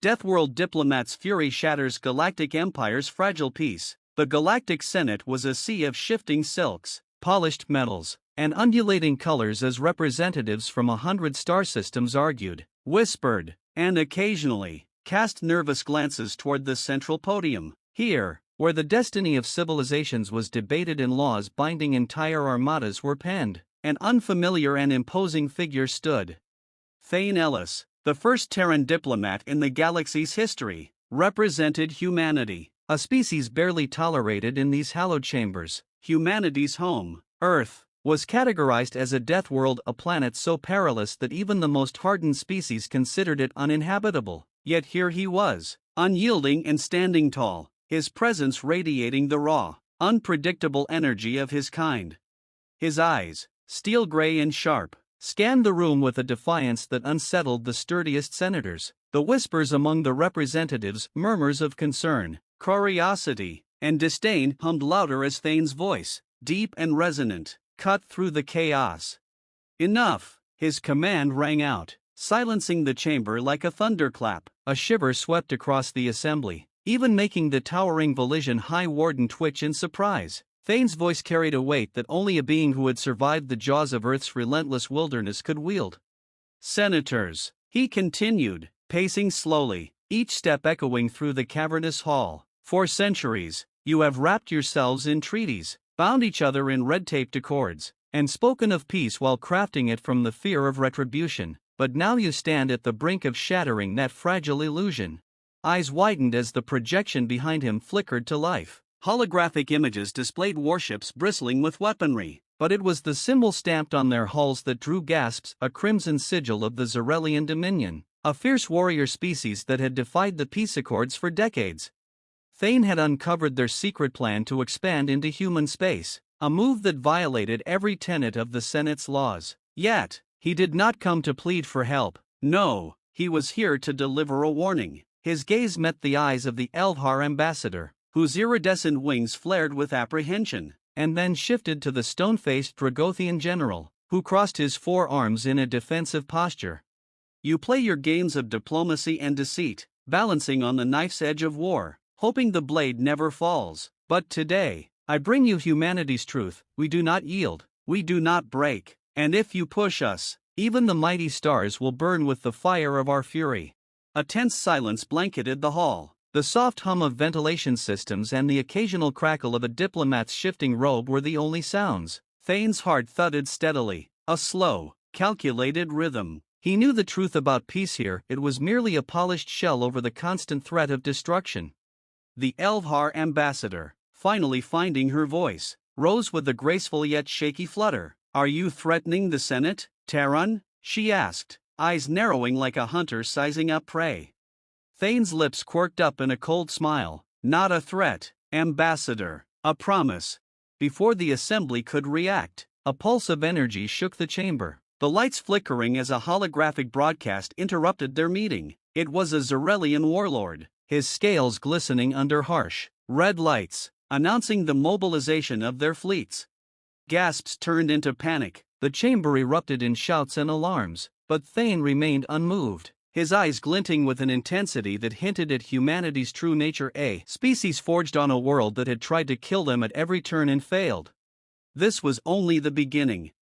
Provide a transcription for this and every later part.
Deathworld Diplomat's fury shatters galactic empire's fragile peace. The Galactic Senate was a sea of shifting silks, polished metals, and undulating colors as representatives from 100 star systems argued, whispered, and occasionally cast nervous glances toward the central podium. Here, where the destiny of civilizations was debated and laws binding entire armadas were penned, an unfamiliar and imposing figure stood. Thane Ellis, the first Terran diplomat in the galaxy's history, represented humanity, a species barely tolerated in these hallowed chambers. Humanity's home, Earth, was categorized as a death world, a planet so perilous that even the most hardened species considered it uninhabitable. Yet here he was, unyielding and standing tall, his presence radiating the raw, unpredictable energy of his kind. His eyes, steel gray and sharp, scanned the room with a defiance that unsettled the sturdiest senators. The whispers among the representatives, murmurs of concern, curiosity, and disdain hummed louder as Thane's voice, deep and resonant, cut through the chaos. Enough! His command rang out, silencing the chamber like a thunderclap. A shiver swept across the assembly, even making the towering Volition High Warden twitch in surprise. Thane's voice carried a weight that only a being who had survived the jaws of Earth's relentless wilderness could wield. Senators, he continued, pacing slowly, each step echoing through the cavernous hall. For centuries, you have wrapped yourselves in treaties, bound each other in red-taped accords, and spoken of peace while crafting it from the fear of retribution. But now you stand at the brink of shattering that fragile illusion. Eyes widened as the projection behind him flickered to life. Holographic images displayed warships bristling with weaponry, but it was the symbol stamped on their hulls that drew gasps, a crimson sigil of the Zerelian Dominion, a fierce warrior species that had defied the peace accords for decades. Thane had uncovered their secret plan to expand into human space, a move that violated every tenet of the Senate's laws. Yet, he did not come to plead for help. No, he was here to deliver a warning. His gaze met the eyes of the Elvhar ambassador, whose iridescent wings flared with apprehension, and then shifted to the stone-faced Dragothian general, who crossed his forearms in a defensive posture. You play your games of diplomacy and deceit, balancing on the knife's edge of war, hoping the blade never falls. But today, I bring you humanity's truth. We do not yield, we do not break, and if you push us, even the mighty stars will burn with the fire of our fury. A tense silence blanketed the hall. The soft hum of ventilation systems and the occasional crackle of a diplomat's shifting robe were the only sounds. Thane's heart thudded steadily, a slow, calculated rhythm. He knew the truth about peace here, it was merely a polished shell over the constant threat of destruction. The Elvhar ambassador, finally finding her voice, rose with a graceful yet shaky flutter. Are you threatening the Senate, Terran? She asked, eyes narrowing like a hunter sizing up prey. Thane's lips quirked up in a cold smile. Not a threat, Ambassador, a promise. Before the assembly could react, a pulse of energy shook the chamber, the lights flickering as a holographic broadcast interrupted their meeting. It was a Zerelian warlord, his scales glistening under harsh, red lights, announcing the mobilization of their fleets. Gasps turned into panic, the chamber erupted in shouts and alarms, but Thane remained unmoved. His eyes glinting with an intensity that hinted at humanity's true nature, a species forged on a world that had tried to kill them at every turn and failed. This was only the beginning.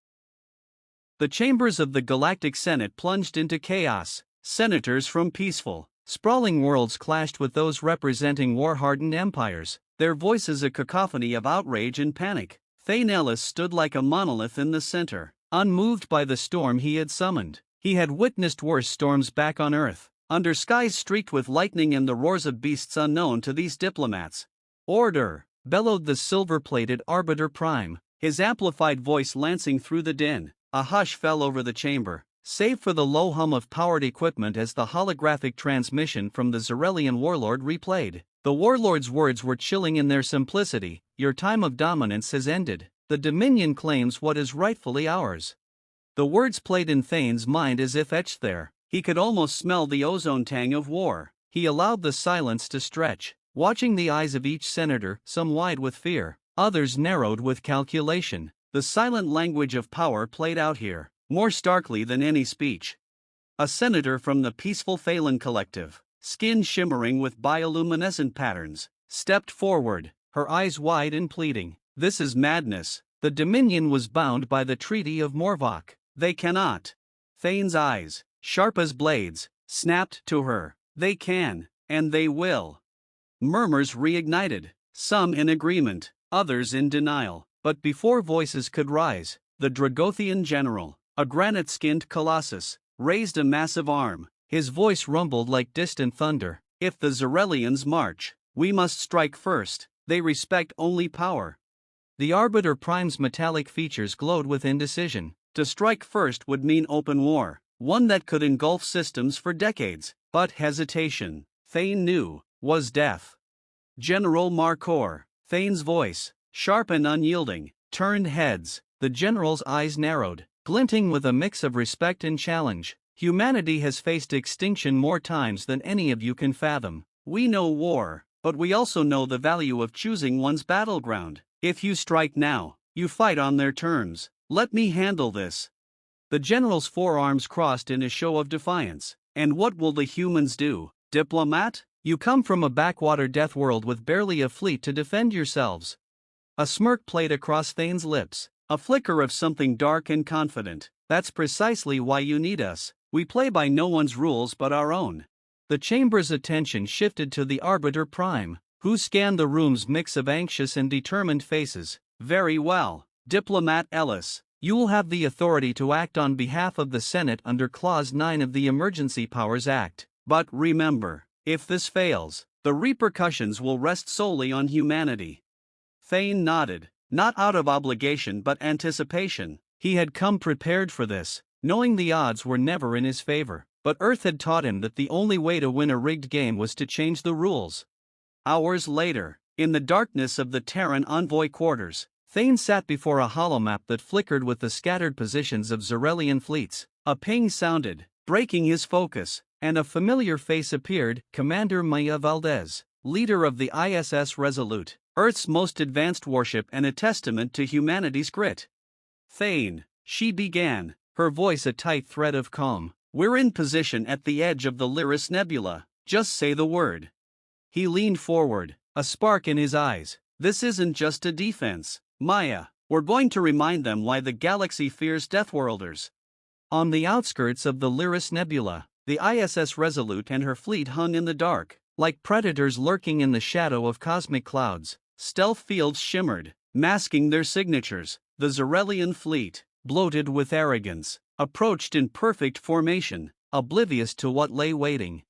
The chambers of the Galactic Senate plunged into chaos. Senators from peaceful, sprawling worlds clashed with those representing war-hardened empires, their voices a cacophony of outrage and panic. Thane Ellis stood like a monolith in the center, unmoved by the storm he had summoned. He had witnessed worse storms back on Earth, under skies streaked with lightning and the roars of beasts unknown to these diplomats. Order! Bellowed the silver-plated Arbiter Prime, his amplified voice lancing through the din. A hush fell over the chamber, save for the low hum of powered equipment as the holographic transmission from the Zerelian warlord replayed. The warlord's words were chilling in their simplicity. Your time of dominance has ended. The Dominion claims what is rightfully ours. The words played in Thane's mind as if etched there. He could almost smell the ozone tang of war. He allowed the silence to stretch, watching the eyes of each senator, some wide with fear, others narrowed with calculation. The silent language of power played out here, more starkly than any speech. A senator from the peaceful Phelan Collective, skin shimmering with bioluminescent patterns, stepped forward, her eyes wide and pleading. This is madness. The Dominion was bound by the Treaty of Morvock. They cannot. Thane's eyes, sharp as blades, snapped to her. They can, and they will. Murmurs reignited, some in agreement, others in denial. But before voices could rise, the Dragothian general, a granite-skinned colossus, raised a massive arm. His voice rumbled like distant thunder. If the Zerelians march, we must strike first. They respect only power. The Arbiter Prime's metallic features glowed with indecision. To strike first would mean open war, one that could engulf systems for decades. But hesitation, Thane knew, was death. General Markor, Thane's voice, sharp and unyielding, turned heads. The general's eyes narrowed, glinting with a mix of respect and challenge. Humanity has faced extinction more times than any of you can fathom. We know war, but we also know the value of choosing one's battleground. If you strike now, you fight on their terms. Let me handle this. The general's forearms crossed in a show of defiance. And what will the humans do? Diplomat? You come from a backwater death world with barely a fleet to defend yourselves. A smirk played across Thane's lips, a flicker of something dark and confident. That's precisely why you need us. We play by no one's rules but our own. The chamber's attention shifted to the Arbiter Prime, who scanned the room's mix of anxious and determined faces. Very well, Diplomat Ellis. You'll have the authority to act on behalf of the Senate under Clause 9 of the Emergency Powers Act. But remember, if this fails, the repercussions will rest solely on humanity. Thane nodded, not out of obligation but anticipation. He had come prepared for this, knowing the odds were never in his favor. But Earth had taught him that the only way to win a rigged game was to change the rules. Hours later, in the darkness of the Terran envoy quarters, Thane sat before a holomap that flickered with the scattered positions of Zerelian fleets. A ping sounded, breaking his focus, and a familiar face appeared. Commander Maya Valdez, leader of the ISS Resolute, Earth's most advanced warship and a testament to humanity's grit. Thane, she began, her voice a tight thread of calm. We're in position at the edge of the Lyris Nebula. Just say the word. He leaned forward, a spark in his eyes. This isn't just a defense, Maya. We're going to remind them why the galaxy fears Deathworlders. On the outskirts of the Lyris Nebula, the ISS Resolute and her fleet hung in the dark, like predators lurking in the shadow of cosmic clouds. Stealth fields shimmered, masking their signatures. The Zerelian fleet, bloated with arrogance, approached in perfect formation, oblivious to what lay waiting.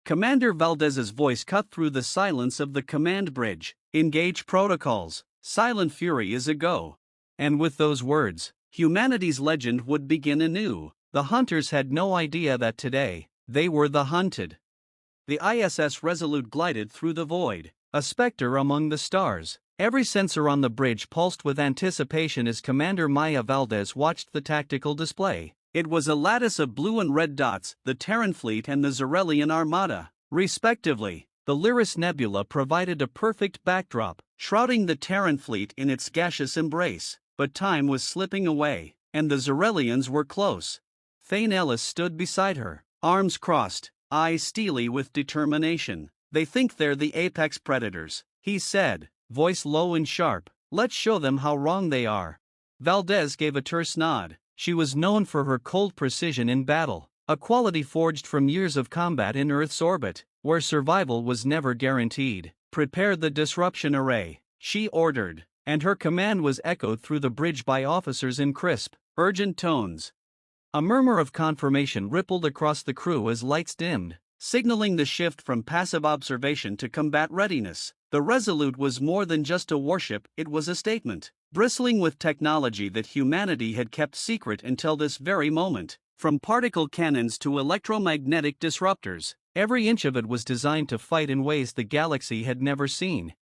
Commander Valdez's voice cut through the silence of the command bridge. Engage protocols. Silent fury is a go. And with those words, humanity's legend would begin anew. The hunters had no idea that today, they were the hunted. The ISS Resolute glided through the void, a specter among the stars. Every sensor on the bridge pulsed with anticipation as Commander Maya Valdez watched the tactical display. It was a lattice of blue and red dots, the Terran fleet and the Zerelian armada, respectively. The Lyris Nebula provided a perfect backdrop, shrouding the Terran fleet in its gaseous embrace. But time was slipping away, and the Zerelians were close. Thane Ellis stood beside her, arms crossed, eyes steely with determination. They think they're the apex predators, he said, voice low and sharp. Let's show them how wrong they are. Valdez gave a terse nod. She was known for her cold precision in battle, a quality forged from years of combat in Earth's orbit, where survival was never guaranteed. Prepare the disruption array, she ordered, and her command was echoed through the bridge by officers in crisp, urgent tones. A murmur of confirmation rippled across the crew as lights dimmed, signaling the shift from passive observation to combat readiness. The Resolute was more than just a warship, it was a statement, bristling with technology that humanity had kept secret until this very moment. From particle cannons to electromagnetic disruptors, every inch of it was designed to fight in ways the galaxy had never seen.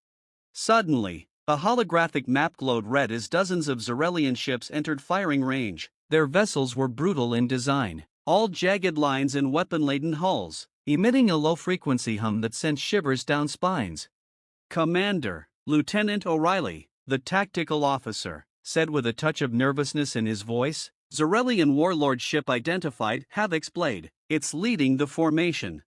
Suddenly, a holographic map glowed red as dozens of Zerelian ships entered firing range. Their vessels were brutal in design, all jagged lines and weapon-laden hulls, emitting a low-frequency hum that sent shivers down spines. Commander, Lieutenant O'Reilly, the tactical officer, said with a touch of nervousness in his voice. Zerelian warlord ship identified, Havoc's Blade. It's leading the formation.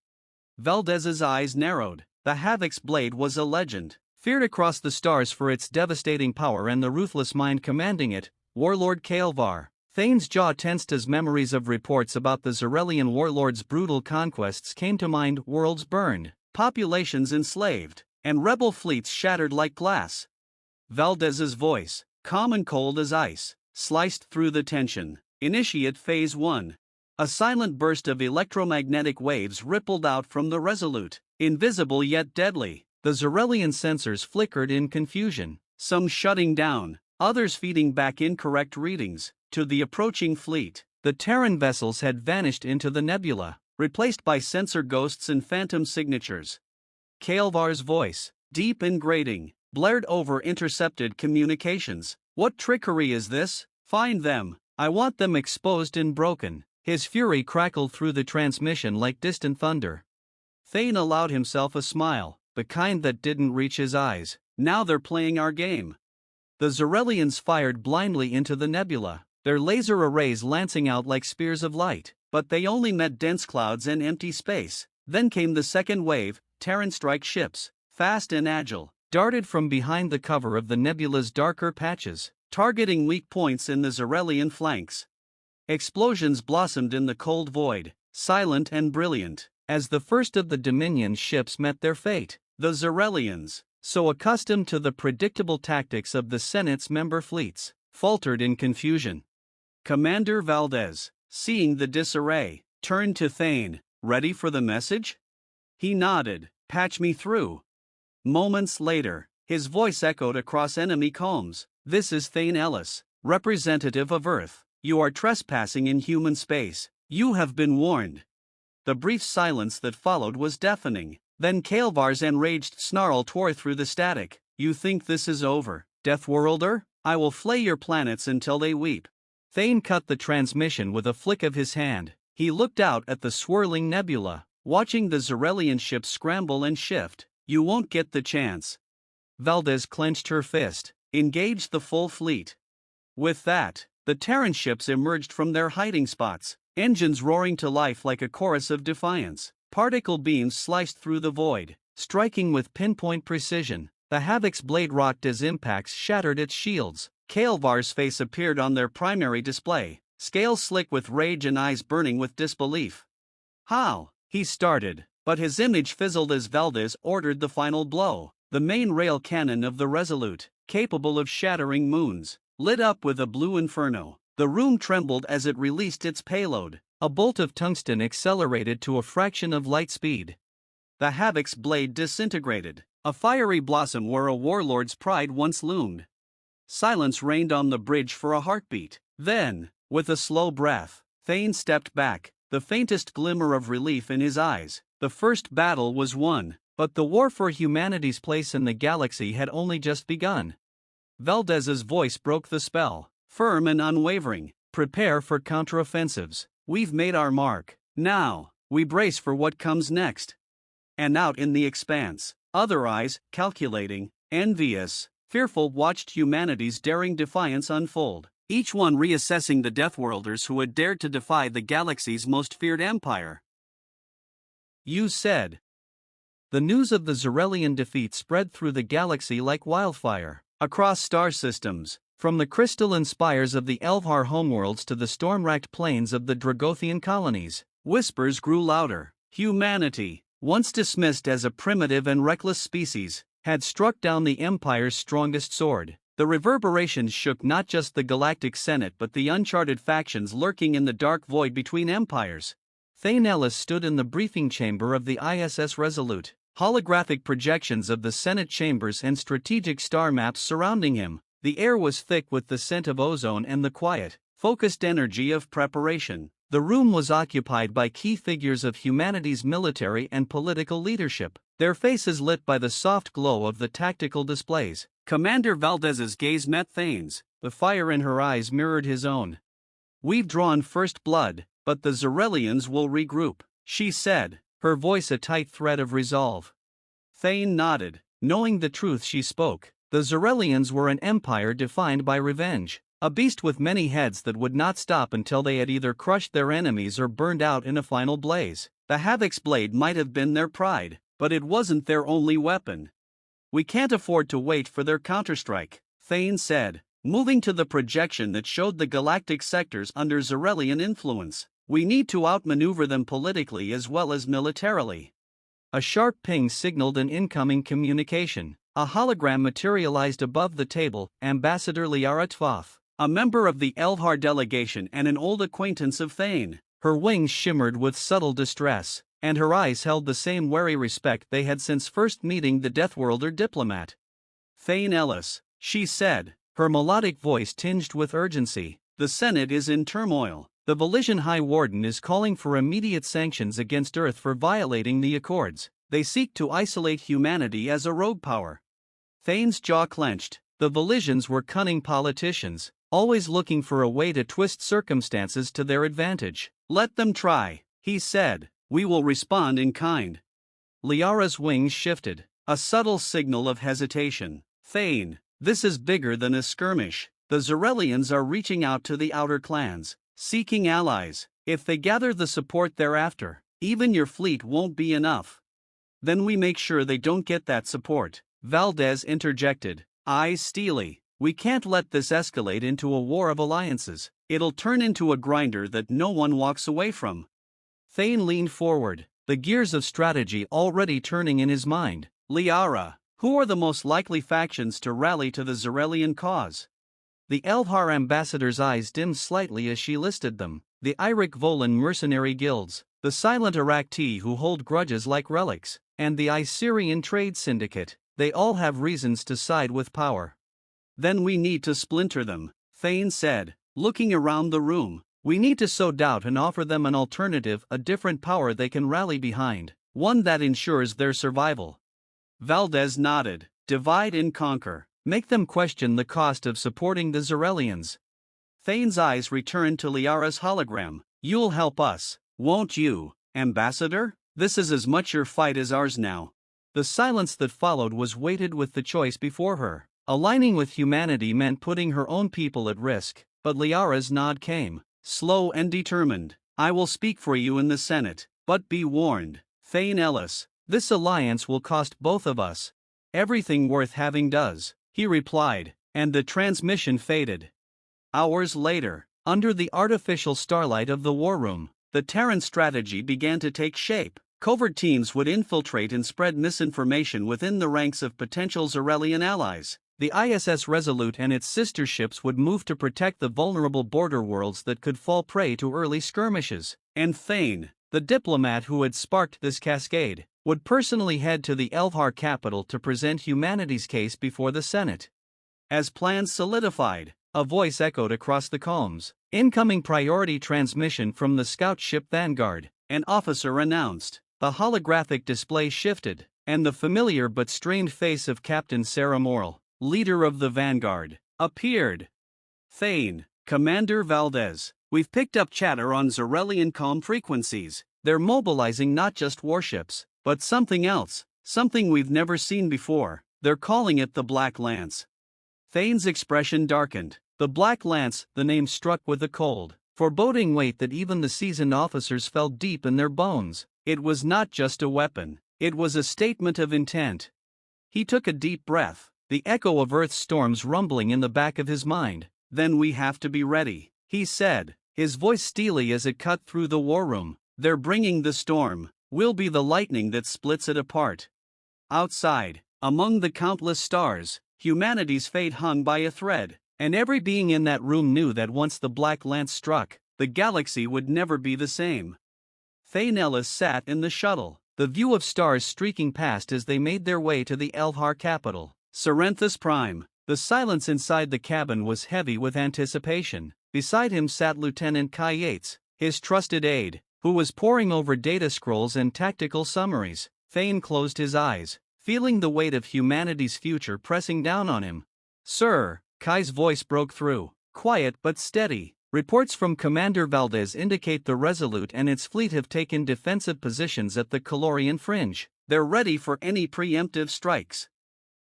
Valdez's eyes narrowed. The Havoc's blade was a legend, feared across the stars for its devastating power and the ruthless mind commanding it, Warlord Kael'var. Thane's jaw tensed as memories of reports about the Zarelian warlord's brutal conquests came to mind. Worlds burned, populations enslaved, and rebel fleets shattered like glass. Valdez's voice, calm and cold as ice, sliced through the tension. Initiate Phase 1. A silent burst of electromagnetic waves rippled out from the Resolute, invisible yet deadly. The Zarelian sensors flickered in confusion, some shutting down, others feeding back incorrect readings to the approaching fleet. The Terran vessels had vanished into the nebula, replaced by sensor ghosts and phantom signatures. Kael'var's voice, deep and grating, blared over intercepted communications. What trickery is this? Find them. I want them exposed and broken. His fury crackled through the transmission like distant thunder. Thane allowed himself a smile, the kind that didn't reach his eyes. Now they're playing our game. The Zarelians fired blindly into the nebula, their laser arrays lancing out like spears of light, but they only met dense clouds and empty space. Then came the second wave. Terran strike ships, fast and agile, darted from behind the cover of the nebula's darker patches, targeting weak points in the Zarelian flanks. Explosions blossomed in the cold void, silent and brilliant, as the first of the Dominion's ships met their fate. The Zarelians, so accustomed to the predictable tactics of the Senate's member fleets, faltered in confusion. Commander Valdez, seeing the disarray, turned to Thane. Ready for the message? He nodded. Patch me through. Moments later, his voice echoed across enemy comms. This is Thane Ellis, representative of Earth. You are trespassing in human space. You have been warned. The brief silence that followed was deafening. Then Kael'var's enraged snarl tore through the static. You think this is over, Deathworlder? I will flay your planets until they weep. Thane cut the transmission with a flick of his hand. He looked out at the swirling nebula, watching the Zarelian ships scramble and shift. You won't get the chance. Valdez clenched her fist. Engage the full fleet. With that, the Terran ships emerged from their hiding spots, engines roaring to life like a chorus of defiance. Particle beams sliced through the void, striking with pinpoint precision. The Havoc's blade rocked as impacts shattered its shields. Kael'var's face appeared on their primary display, scales slick with rage and eyes burning with disbelief. How? He started, but his image fizzled as Valdez ordered the final blow. The main rail cannon of the Resolute, capable of shattering moons, lit up with a blue inferno. The room trembled as it released its payload. A bolt of tungsten accelerated to a fraction of light speed. The Havoc's blade disintegrated, a fiery blossom where a warlord's pride once loomed. Silence reigned on the bridge for a heartbeat. Then, with a slow breath, Thane stepped back, the faintest glimmer of relief in his eyes. The first battle was won, but the war for humanity's place in the galaxy had only just begun. Valdez's voice broke the spell, firm and unwavering. Prepare for counteroffensives. We've made our mark. Now, we brace for what comes next. And out in the expanse, other eyes, calculating, envious, fearful, watched humanity's daring defiance unfold, each one reassessing the Deathworlders who had dared to defy the galaxy's most feared empire. You said. The news of the Zarelian defeat spread through the galaxy like wildfire, across star systems, from the crystalline spires of the Elvhar homeworlds to the storm-racked plains of the Dragothian colonies. Whispers grew louder. Humanity, once dismissed as a primitive and reckless species, had struck down the Empire's strongest sword. The reverberations shook not just the Galactic Senate but the uncharted factions lurking in the dark void between empires. Thane Ellis stood in the briefing chamber of the ISS Resolute, holographic projections of the Senate chambers and strategic star maps surrounding him. The air was thick with the scent of ozone and the quiet, focused energy of preparation. The room was occupied by key figures of humanity's military and political leadership, their faces lit by the soft glow of the tactical displays. Commander Valdez's gaze met Thane's. The fire in her eyes mirrored his own. We've drawn first blood, but the Zarelians will regroup, she said, her voice a tight thread of resolve. Thane nodded, knowing the truth she spoke. The Zarelians were an empire defined by revenge. A beast with many heads that would not stop until they had either crushed their enemies or burned out in a final blaze. The Havoc's blade might have been their pride, but it wasn't their only weapon. We can't afford to wait for their counterstrike, Thane said, moving to the projection that showed the galactic sectors under Zarelian influence. We need to outmaneuver them politically as well as militarily. A sharp ping signaled an incoming communication. A hologram materialized above the table, Ambassador Liara Tvoth, a member of the Elvhar delegation and an old acquaintance of Thane. Her wings shimmered with subtle distress, and her eyes held the same wary respect they had since first meeting the Deathworlder Diplomat. Thane Ellis, she said, her melodic voice tinged with urgency. The Senate is in turmoil. The Volition High Warden is calling for immediate sanctions against Earth for violating the Accords. They seek to isolate humanity as a rogue power. Thane's jaw clenched. The Volitions were cunning politicians, always looking for a way to twist circumstances to their advantage. Let them try, he said. We will respond in kind. Liara's wings shifted, a subtle signal of hesitation. Thane, this is bigger than a skirmish. The Zarelians are reaching out to the outer clans, seeking allies. If they gather the support thereafter, even your fleet won't be enough. Then we make sure they don't get that support, Valdez interjected, eyes steely. We can't let this escalate into a war of alliances. It'll turn into a grinder that no one walks away from. Thane leaned forward, the gears of strategy already turning in his mind. Liara, who are the most likely factions to rally to the Zarelian cause? The Elvhar ambassador's eyes dimmed slightly as she listed them. The Iric Volan mercenary guilds, the silent Arakti who hold grudges like relics, and the Icerian trade syndicate. They all have reasons to side with power. Then we need to splinter them, Thane said, looking around the room. We need to sow doubt and offer them an alternative, a different power they can rally behind, one that ensures their survival. Valdez nodded. Divide and conquer. Make them question the cost of supporting the Zarelians. Thane's eyes returned to Liara's hologram. You'll help us, won't you, Ambassador? This is as much your fight as ours now. The silence that followed was weighted with the choice before her. Aligning with humanity meant putting her own people at risk, but Liara's nod came, slow and determined. I will speak for you in the Senate, but be warned, Thane Ellis, this alliance will cost both of us. Everything worth having does, he replied, and the transmission faded. Hours later, under the artificial starlight of the war room, the Terran strategy began to take shape. Covert teams would infiltrate and spread misinformation within the ranks of potential Zarelian allies. The ISS Resolute and its sister ships would move to protect the vulnerable border worlds that could fall prey to early skirmishes. And Thane, the diplomat who had sparked this cascade, would personally head to the Elvhar capital to present humanity's case before the Senate. As plans solidified, a voice echoed across the comms. Incoming priority transmission from the scout ship Vanguard, an officer announced. The holographic display shifted, and the familiar but strained face of Captain Sarah Morrill, leader of the Vanguard, appeared. Thane, Commander Valdez, we've picked up chatter on Zarelian comm frequencies. They're mobilizing not just warships, but something else, something we've never seen before. They're calling it the Black Lance. Thane's expression darkened. The Black Lance, the name struck with a cold, foreboding weight that even the seasoned officers felt deep in their bones. It was not just a weapon, it was a statement of intent. He took a deep breath, the echo of Earth's storms rumbling in the back of his mind. Then we have to be ready, he said, his voice steely as it cut through the war room. They're bringing the storm. We'll be the lightning that splits it apart. Outside, among the countless stars, humanity's fate hung by a thread, and every being in that room knew that once the Black Lance struck, the galaxy would never be the same. Thane Ellis sat in the shuttle, the view of stars streaking past as they made their way to the Elvhar capital. Serenthus Prime. The silence inside the cabin was heavy with anticipation. Beside him sat Lieutenant Kai Yates, his trusted aide, who was poring over data scrolls and tactical summaries. Thane closed his eyes, feeling the weight of humanity's future pressing down on him. Sir, Kai's voice broke through, quiet but steady. Reports from Commander Valdez indicate the Resolute and its fleet have taken defensive positions at the Calorian fringe. They're ready for any preemptive strikes.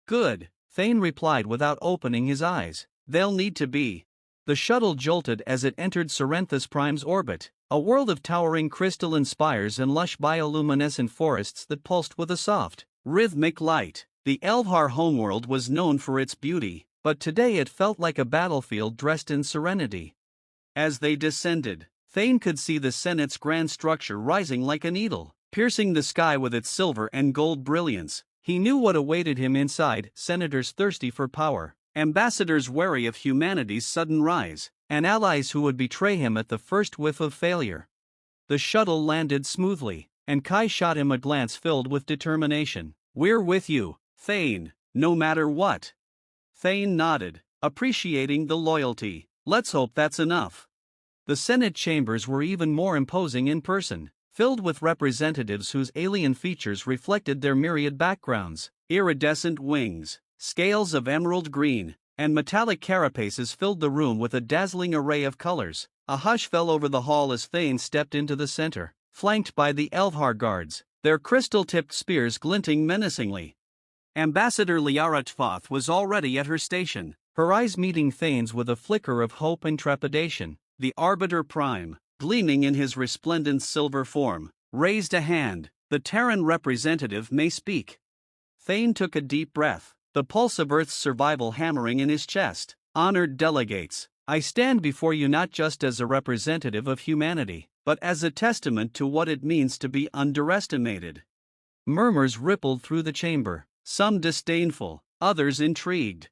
Good, Thane replied without opening his eyes. They'll need to be. The shuttle jolted as it entered Serenthus Prime's orbit, a world of towering crystalline spires and lush bioluminescent forests that pulsed with a soft, rhythmic light. The Elvhar homeworld was known for its beauty, but today it felt like a battlefield dressed in serenity. As they descended, Thane could see the Senate's grand structure rising like a needle, piercing the sky with its silver and gold brilliance. He knew what awaited him inside: senators thirsty for power, ambassadors wary of humanity's sudden rise, and allies who would betray him at the first whiff of failure. The shuttle landed smoothly, and Kai shot him a glance filled with determination. "We're with you, Thane, no matter what." Thane nodded, appreciating the loyalty. "Let's hope that's enough." The Senate chambers were even more imposing in person, filled with representatives whose alien features reflected their myriad backgrounds. Iridescent wings, scales of emerald green, and metallic carapaces filled the room with a dazzling array of colors. A hush fell over the hall as Thane stepped into the center, flanked by the Elvhar guards, their crystal-tipped spears glinting menacingly. Ambassador Liara Tvoth was already at her station, her eyes meeting Thane's with a flicker of hope and trepidation. The Arbiter Prime, gleaming in his resplendent silver form, raised a hand. "The Terran representative may speak." Thane took a deep breath, the pulse of Earth's survival hammering in his chest. "Honored delegates, I stand before you not just as a representative of humanity, but as a testament to what it means to be underestimated." Murmurs rippled through the chamber, some disdainful, others intrigued.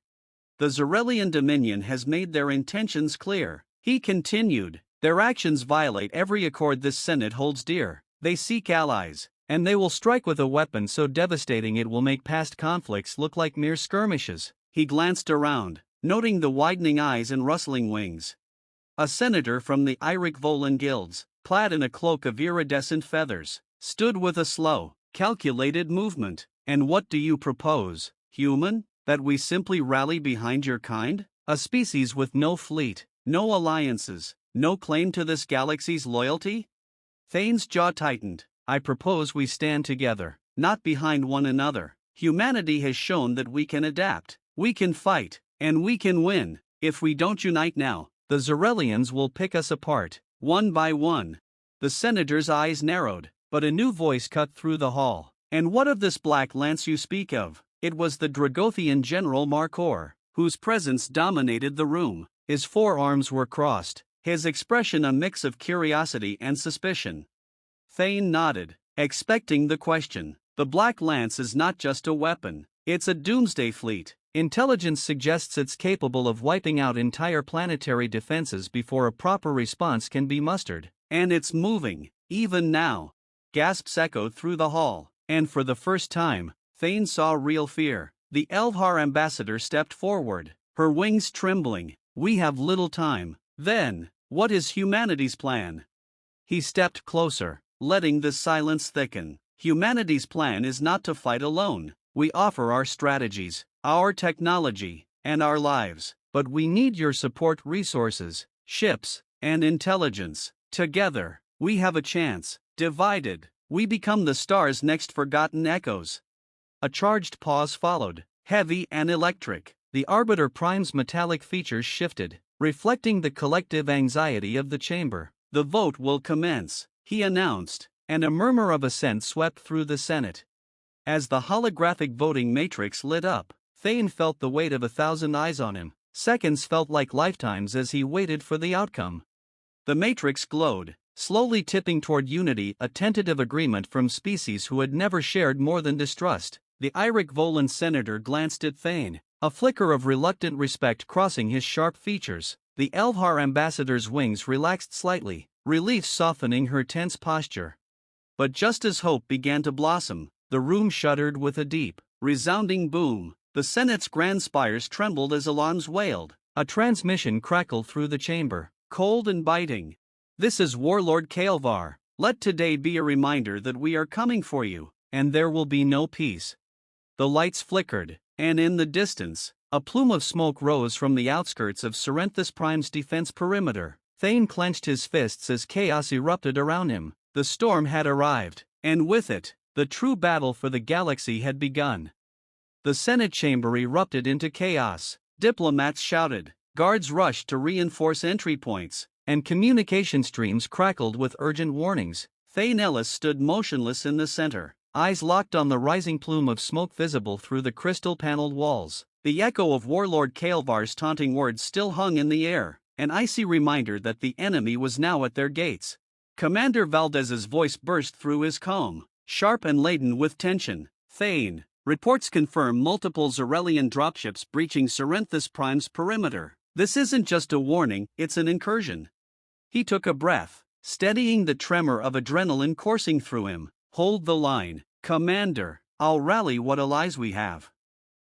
"The Zarelian Dominion has made their intentions clear," he continued. "Their actions violate every accord this Senate holds dear. They seek allies, and they will strike with a weapon so devastating it will make past conflicts look like mere skirmishes." He glanced around, noting the widening eyes and rustling wings. A senator from the Iric Volan guilds, clad in a cloak of iridescent feathers, stood with a slow, calculated movement. "And what do you propose, human? That we simply rally behind your kind? A species with no fleet, no alliances, no claim to this galaxy's loyalty?" Thane's jaw tightened. "I propose we stand together, not behind one another. Humanity has shown that we can adapt, we can fight, and we can win. If we don't unite now, the Zarelians will pick us apart, one by one." The senator's eyes narrowed, but a new voice cut through the hall. "And what of this black lance you speak of?" It was the Dragothian general Markor, whose presence dominated the room. His forearms were crossed, his expression a mix of curiosity and suspicion. Thane nodded, expecting the question. "The Black Lance is not just a weapon, it's a doomsday fleet. Intelligence suggests it's capable of wiping out entire planetary defenses before a proper response can be mustered. And it's moving, even now." Gasps echoed through the hall, and for the first time, Thane saw real fear. The Elvhar ambassador stepped forward, her wings trembling. "We have little time. Then, what is humanity's plan?" He stepped closer, letting the silence thicken. "Humanity's plan is not to fight alone. We offer our strategies, our technology, and our lives, but we need your support: resources, ships, and intelligence. Together, we have a chance. Divided, we become the star's next forgotten echoes." A charged pause followed, heavy and electric. The Arbiter Prime's metallic features shifted, reflecting the collective anxiety of the chamber. "The vote will commence," he announced, and a murmur of assent swept through the Senate. As the holographic voting matrix lit up, Thane felt the weight of 1,000 eyes on him. Seconds felt like lifetimes as he waited for the outcome. The matrix glowed, slowly tipping toward unity, a tentative agreement from species who had never shared more than distrust. The Iric Volan senator glanced at Thane, a flicker of reluctant respect crossing his sharp features. The Elvhar ambassador's wings relaxed slightly, relief softening her tense posture. But just as hope began to blossom, the room shuddered with a deep, resounding boom. The Senate's grand spires trembled as alarms wailed. A transmission crackled through the chamber, cold and biting. "This is Warlord Kael'var. Let today be a reminder that we are coming for you, and there will be no peace." The lights flickered, and in the distance, a plume of smoke rose from the outskirts of Serenthus Prime's defense perimeter. Thane clenched his fists as chaos erupted around him. The storm had arrived, and with it, the true battle for the galaxy had begun. The Senate chamber erupted into chaos. Diplomats shouted, Guards rushed to reinforce entry points, and communication streams crackled with urgent warnings. Thane Ellis stood motionless in the center, eyes locked on the rising plume of smoke visible through the crystal-paneled walls. The echo of Warlord Kael'var's taunting words still hung in the air, an icy reminder that the enemy was now at their gates. Commander Valdez's voice burst through his calm, sharp and laden with tension. Thane, reports confirm multiple Zarelian dropships breaching Serenthus Prime's perimeter. This isn't just a warning, it's an incursion. He took a breath, steadying the tremor of adrenaline coursing through him. Hold the line, Commander, I'll rally what allies we have.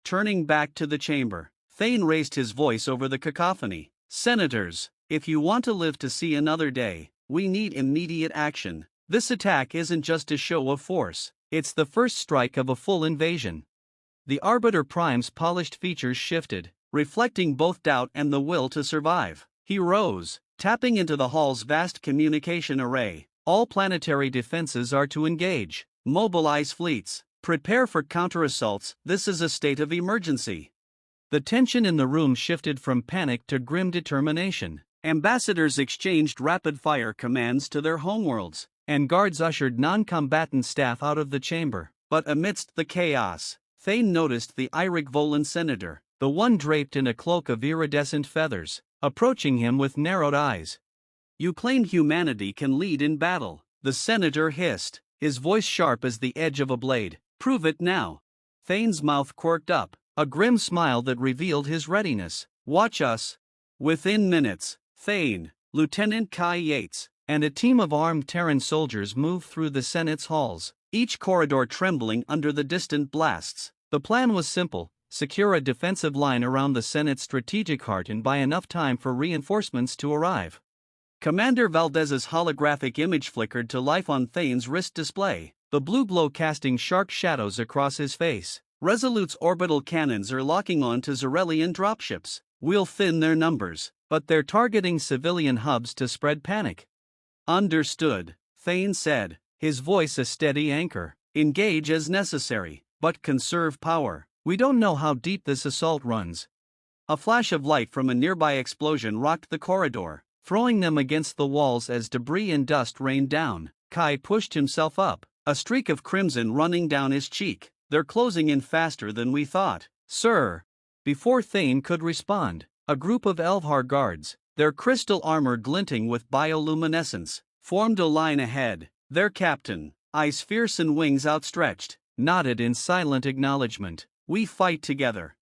Turning back to the chamber, Thane raised his voice over the cacophony. Senators, if you want to live to see another day, we need immediate action. This attack isn't just a show of force, it's the first strike of a full invasion. The Arbiter Prime's polished features shifted, reflecting both doubt and the will to survive. He rose, tapping into the hall's vast communication array. All planetary defenses are to engage. Mobilize fleets. Prepare for counterassaults. This is a state of emergency. The tension in the room shifted from panic to grim determination. Ambassadors exchanged rapid-fire commands to their homeworlds, and guards ushered non-combatant staff out of the chamber. But amidst the chaos, Thane noticed the Iric Volan senator, the one draped in a cloak of iridescent feathers, approaching him with narrowed eyes. You claim humanity can lead in battle, the senator hissed, his voice sharp as the edge of a blade. Prove it now. Thane's mouth quirked up, a grim smile that revealed his readiness. Watch us. Within minutes, Thane, Lieutenant Kai Yates, and a team of armed Terran soldiers moved through the Senate's halls, each corridor trembling under the distant blasts. The plan was simple: secure a defensive line around the Senate's strategic heart and buy enough time for reinforcements to arrive. Commander Valdez's holographic image flickered to life on Thane's wrist display, the blue glow casting sharp shadows across his face. Resolute's orbital cannons are locking on to Zarelian dropships. We'll thin their numbers, but they're targeting civilian hubs to spread panic. Understood, Thane said, his voice a steady anchor. Engage as necessary, but conserve power. We don't know how deep this assault runs. A flash of light from a nearby explosion rocked the corridor, throwing them against the walls as debris and dust rained down. Kai pushed himself up, a streak of crimson running down his cheek. They're closing in faster than we thought, sir. Before Thane could respond, a group of Elvhar guards, their crystal armor glinting with bioluminescence, formed a line ahead. Their captain, eyes fierce and wings outstretched, nodded in silent acknowledgement. We fight together.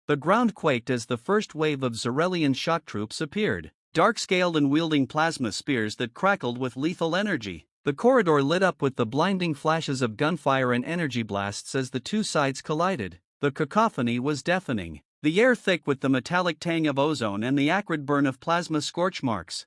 The ground quaked as the first wave of Zarelian shock troops appeared, dark-scaled and wielding plasma spears that crackled with lethal energy. The corridor lit up with the blinding flashes of gunfire and energy blasts as the two sides collided. The cacophony was deafening, the air thick with the metallic tang of ozone and the acrid burn of plasma scorch marks.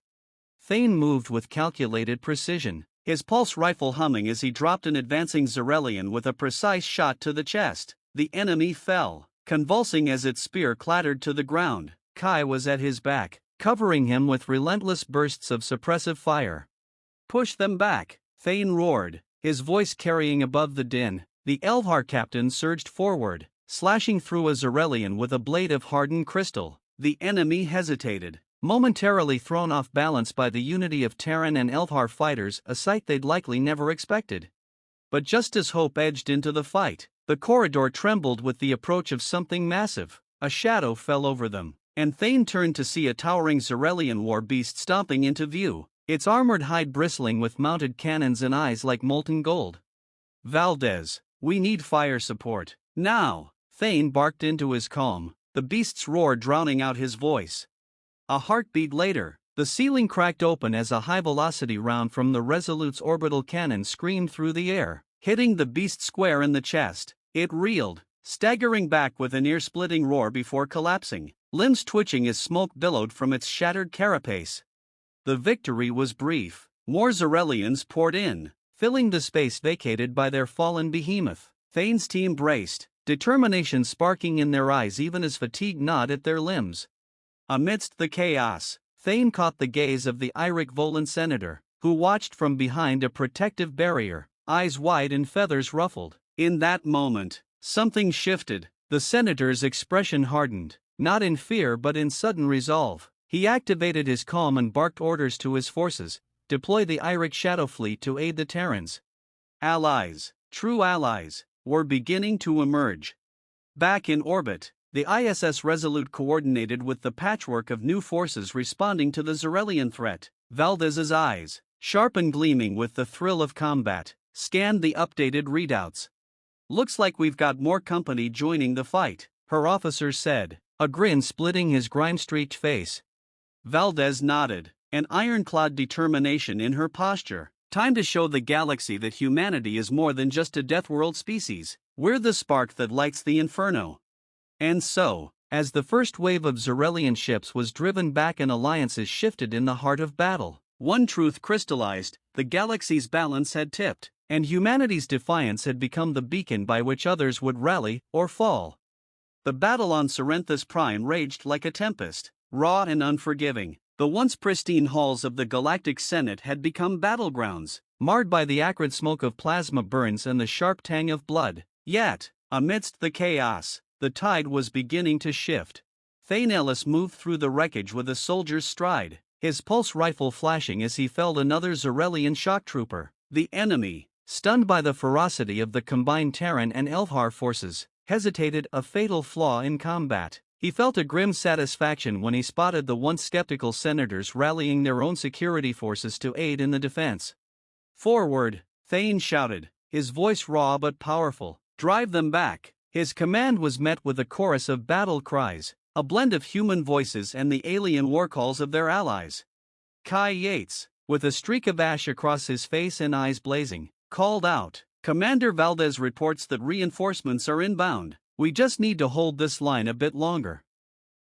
Thane moved with calculated precision, his pulse rifle humming as he dropped an advancing Zarelian with a precise shot to the chest. The enemy fell, convulsing as its spear clattered to the ground. Kai was at his back, covering him with relentless bursts of suppressive fire. Push them back, Thane roared, his voice carrying above the din. The Elvhar captain surged forward, slashing through a Zarelian with a blade of hardened crystal. The enemy hesitated, momentarily thrown off balance by the unity of Terran and Elvhar fighters, a sight they'd likely never expected. But just as hope edged into the fight, the corridor trembled with the approach of something massive. A shadow fell over them, and Thane turned to see a towering Zarelian war beast stomping into view, its armored hide bristling with mounted cannons and eyes like molten gold. Valdez, we need fire support. Now, Thane barked into his calm, the beast's roar drowning out his voice. A heartbeat later, the ceiling cracked open as a high-velocity round from the Resolute's orbital cannon screamed through the air, hitting the beast square in the chest. It reeled, staggering back with an ear-splitting roar before collapsing, limbs twitching as smoke billowed from its shattered carapace. The victory was brief. More Zarelians poured in, filling the space vacated by their fallen behemoth. Thane's team braced, determination sparking in their eyes even as fatigue gnawed at their limbs. Amidst the chaos, Thane caught the gaze of the Iric Volan senator, who watched from behind a protective barrier, eyes wide and feathers ruffled. In that moment, something shifted. The senator's expression hardened. not in fear but in sudden resolve. He activated his calm and barked orders to his forces: deploy the Iric Shadow Fleet to aid the Terrans. Allies, true allies, were beginning to emerge. Back in orbit, the ISS Resolute coordinated with the patchwork of new forces responding to the Zarelian threat. Valdez's eyes, sharp and gleaming with the thrill of combat, scanned the updated readouts. Looks like we've got more company joining the fight, her officer said, a grin splitting his grime-streaked face. Valdez nodded, an ironclad determination in her posture. Time to show the galaxy that humanity is more than just a Deathworld species. We're the spark that lights the inferno. And so, as the first wave of Zarelian ships was driven back and alliances shifted in the heart of battle, one truth crystallized: the galaxy's balance had tipped, and humanity's defiance had become the beacon by which others would rally or fall. The battle on Serenthus Prime raged like a tempest, raw and unforgiving. The once pristine halls of the Galactic Senate had become battlegrounds, marred by the acrid smoke of plasma burns and the sharp tang of blood. Yet, amidst the chaos, the tide was beginning to shift. Thane Ellis moved through the wreckage with a soldier's stride, his pulse rifle flashing as he felled another Zarelian shock trooper. The enemy, stunned by the ferocity of the combined Terran and Elfhar forces, hesitated, a fatal flaw in combat. He felt a grim satisfaction when he spotted the once skeptical senators rallying their own security forces to aid in the defense. Forward, Thane shouted, his voice raw but powerful. Drive them back. His command was met with a chorus of battle cries, a blend of human voices and the alien war calls of their allies. Kai Yates, with a streak of ash across his face and eyes blazing, called out, Commander Valdez reports that reinforcements are inbound. We just need to hold this line a bit longer.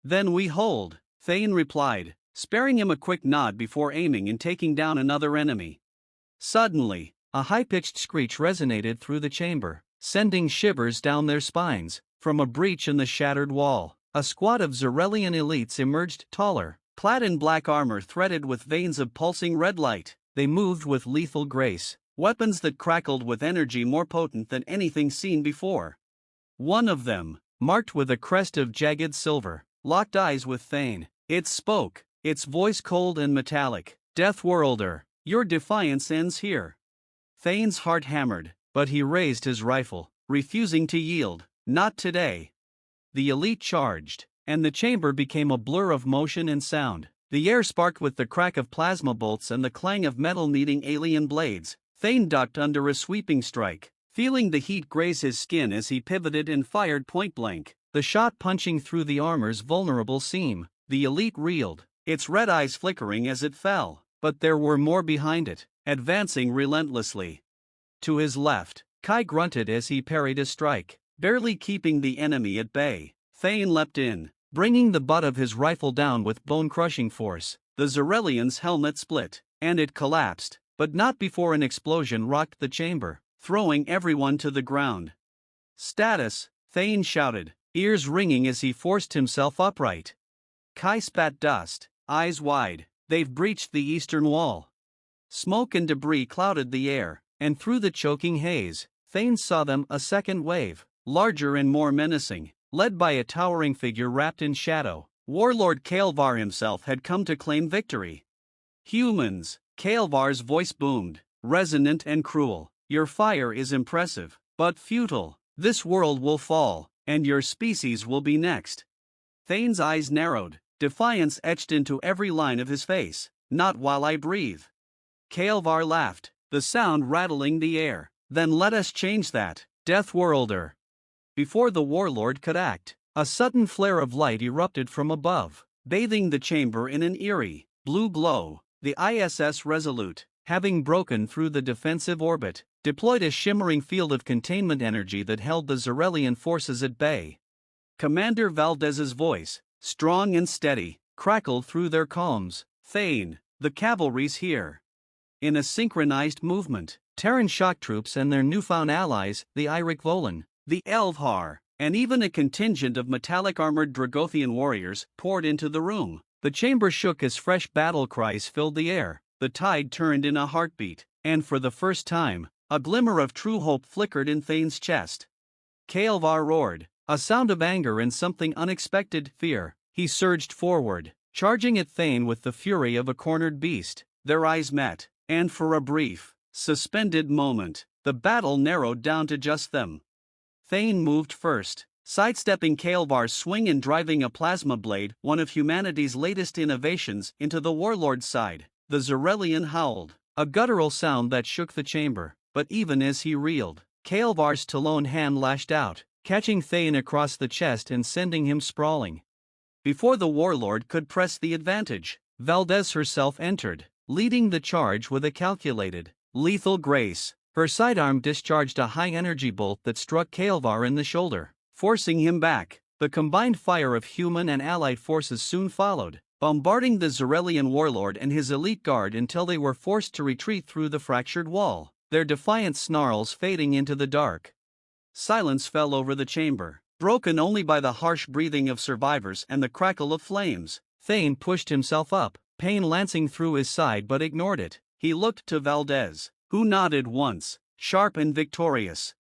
Then we hold, Thane replied, sparing him a quick nod before aiming and taking down another enemy. Suddenly, a high-pitched screech resonated through the chamber, sending shivers down their spines. From a breach in the shattered wall, a squad of Zarelian elites emerged, taller, clad in black armor threaded with veins of pulsing red light. They moved with lethal grace, weapons that crackled with energy more potent than anything seen before. One of them, marked with a crest of jagged silver, locked eyes with Thane. It spoke, its voice cold and metallic. Deathworlder, your defiance ends here. Thane's heart hammered, but he raised his rifle, refusing to yield. Not today. The elite charged, and the chamber became a blur of motion and sound. The air sparked with the crack of plasma bolts and the clang of metal meeting alien blades. Thane ducked under a sweeping strike, feeling the heat graze his skin as he pivoted and fired point-blank, the shot punching through the armor's vulnerable seam. The elite reeled, its red eyes flickering as it fell, but there were more behind it, advancing relentlessly. To his left, Kai grunted as he parried a strike, barely keeping the enemy at bay. Thane leapt in, bringing the butt of his rifle down with bone-crushing force. The Zarelian's helmet split, and it collapsed, but not before an explosion rocked the chamber, throwing everyone to the ground. Status, Thane shouted, ears ringing as he forced himself upright. Kai spat dust, eyes wide. They've breached the eastern wall. Smoke and debris clouded the air, and through the choking haze, Thane saw them, a second wave, larger and more menacing, led by a towering figure wrapped in shadow. Warlord Kael'var himself had come to claim victory. Humans, Kael'var's voice boomed, resonant and cruel. Your fire is impressive, but futile. This world will fall, and your species will be next. Thane's eyes narrowed, defiance etched into every line of his face. Not while I breathe. Kael'var laughed, the sound rattling the air. Then let us change that, Deathworlder. Before the warlord could act, a sudden flare of light erupted from above, bathing the chamber in an eerie, blue glow. The ISS Resolute, having broken through the defensive orbit, deployed a shimmering field of containment energy that held the Zarelian forces at bay. Commander Valdez's voice, strong and steady, crackled through their calms. Thane, the cavalry's here. In a synchronized movement, Terran shock troops and their newfound allies, the Iric Volan, the Elfhar, and even a contingent of metallic-armored Dragothian warriors, poured into the room. The chamber shook as fresh battle cries filled the air. The tide turned in a heartbeat, and for the first time, a glimmer of true hope flickered in Thane's chest. Kael'var roared, A sound of anger and something unexpected, fear. He surged forward, charging at Thane with the fury of a cornered beast. Their eyes met, and for a brief, suspended moment, the battle narrowed down to just them. Thane moved first, sidestepping Kael'var's swing and driving a plasma blade, one of humanity's latest innovations, into the warlord's side. The Zarelian howled, a guttural sound that shook the chamber, but even as he reeled, Kael'var's talon hand lashed out, catching Thane across the chest and sending him sprawling. Before the warlord could press the advantage, Valdez herself entered, leading the charge with a calculated, lethal grace. Her sidearm discharged a high-energy bolt that struck Kael'var in the shoulder, forcing him back. The combined fire of human and allied forces soon followed, bombarding the Zarelian warlord and his elite guard until they were forced to retreat through the fractured wall, their defiant snarls fading into the dark. Silence fell over the chamber, broken only by the harsh breathing of survivors and the crackle of flames. Thane pushed himself up, pain lancing through his side, but ignored it. He looked to Valdez, who nodded once, sharp and victorious.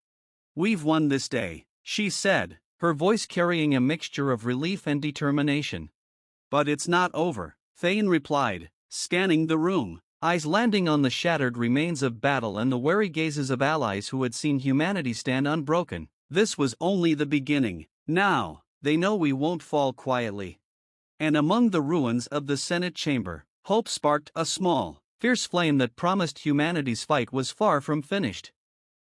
"We've won this day," she said, her voice carrying a mixture of relief and determination. "But it's not over," Thane replied, scanning the room, eyes landing on the shattered remains of battle and the wary gazes of allies who had seen humanity stand unbroken. "This was only the beginning. Now, they know we won't fall quietly." And among the ruins of the Senate chamber, hope sparked a small, fierce flame that promised humanity's fight was far from finished.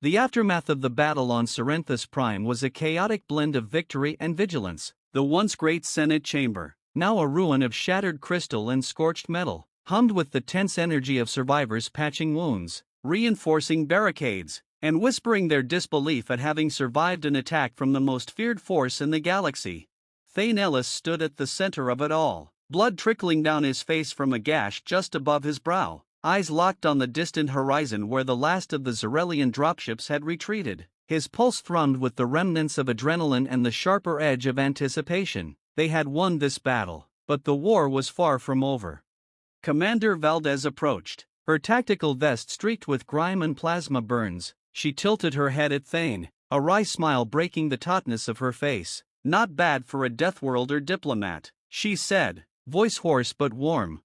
The aftermath of the battle on Serenthus Prime was a chaotic blend of victory and vigilance. The once great Senate chamber, now a ruin of shattered crystal and scorched metal, hummed with the tense energy of survivors patching wounds, reinforcing barricades, and whispering their disbelief at having survived an attack from the most feared force in the galaxy. Thane Ellis stood at the center of it all, blood trickling down his face from a gash just above his brow, eyes locked on the distant horizon where the last of the Zarelian dropships had retreated. His pulse thrummed with the remnants of adrenaline and the sharper edge of anticipation. They had won this battle, but the war was far from over. Commander Valdez approached, her tactical vest streaked with grime and plasma burns. She tilted her head at Thane, a wry smile breaking the tautness of her face. "Not bad for a Deathworlder diplomat," she said, voice hoarse but warm.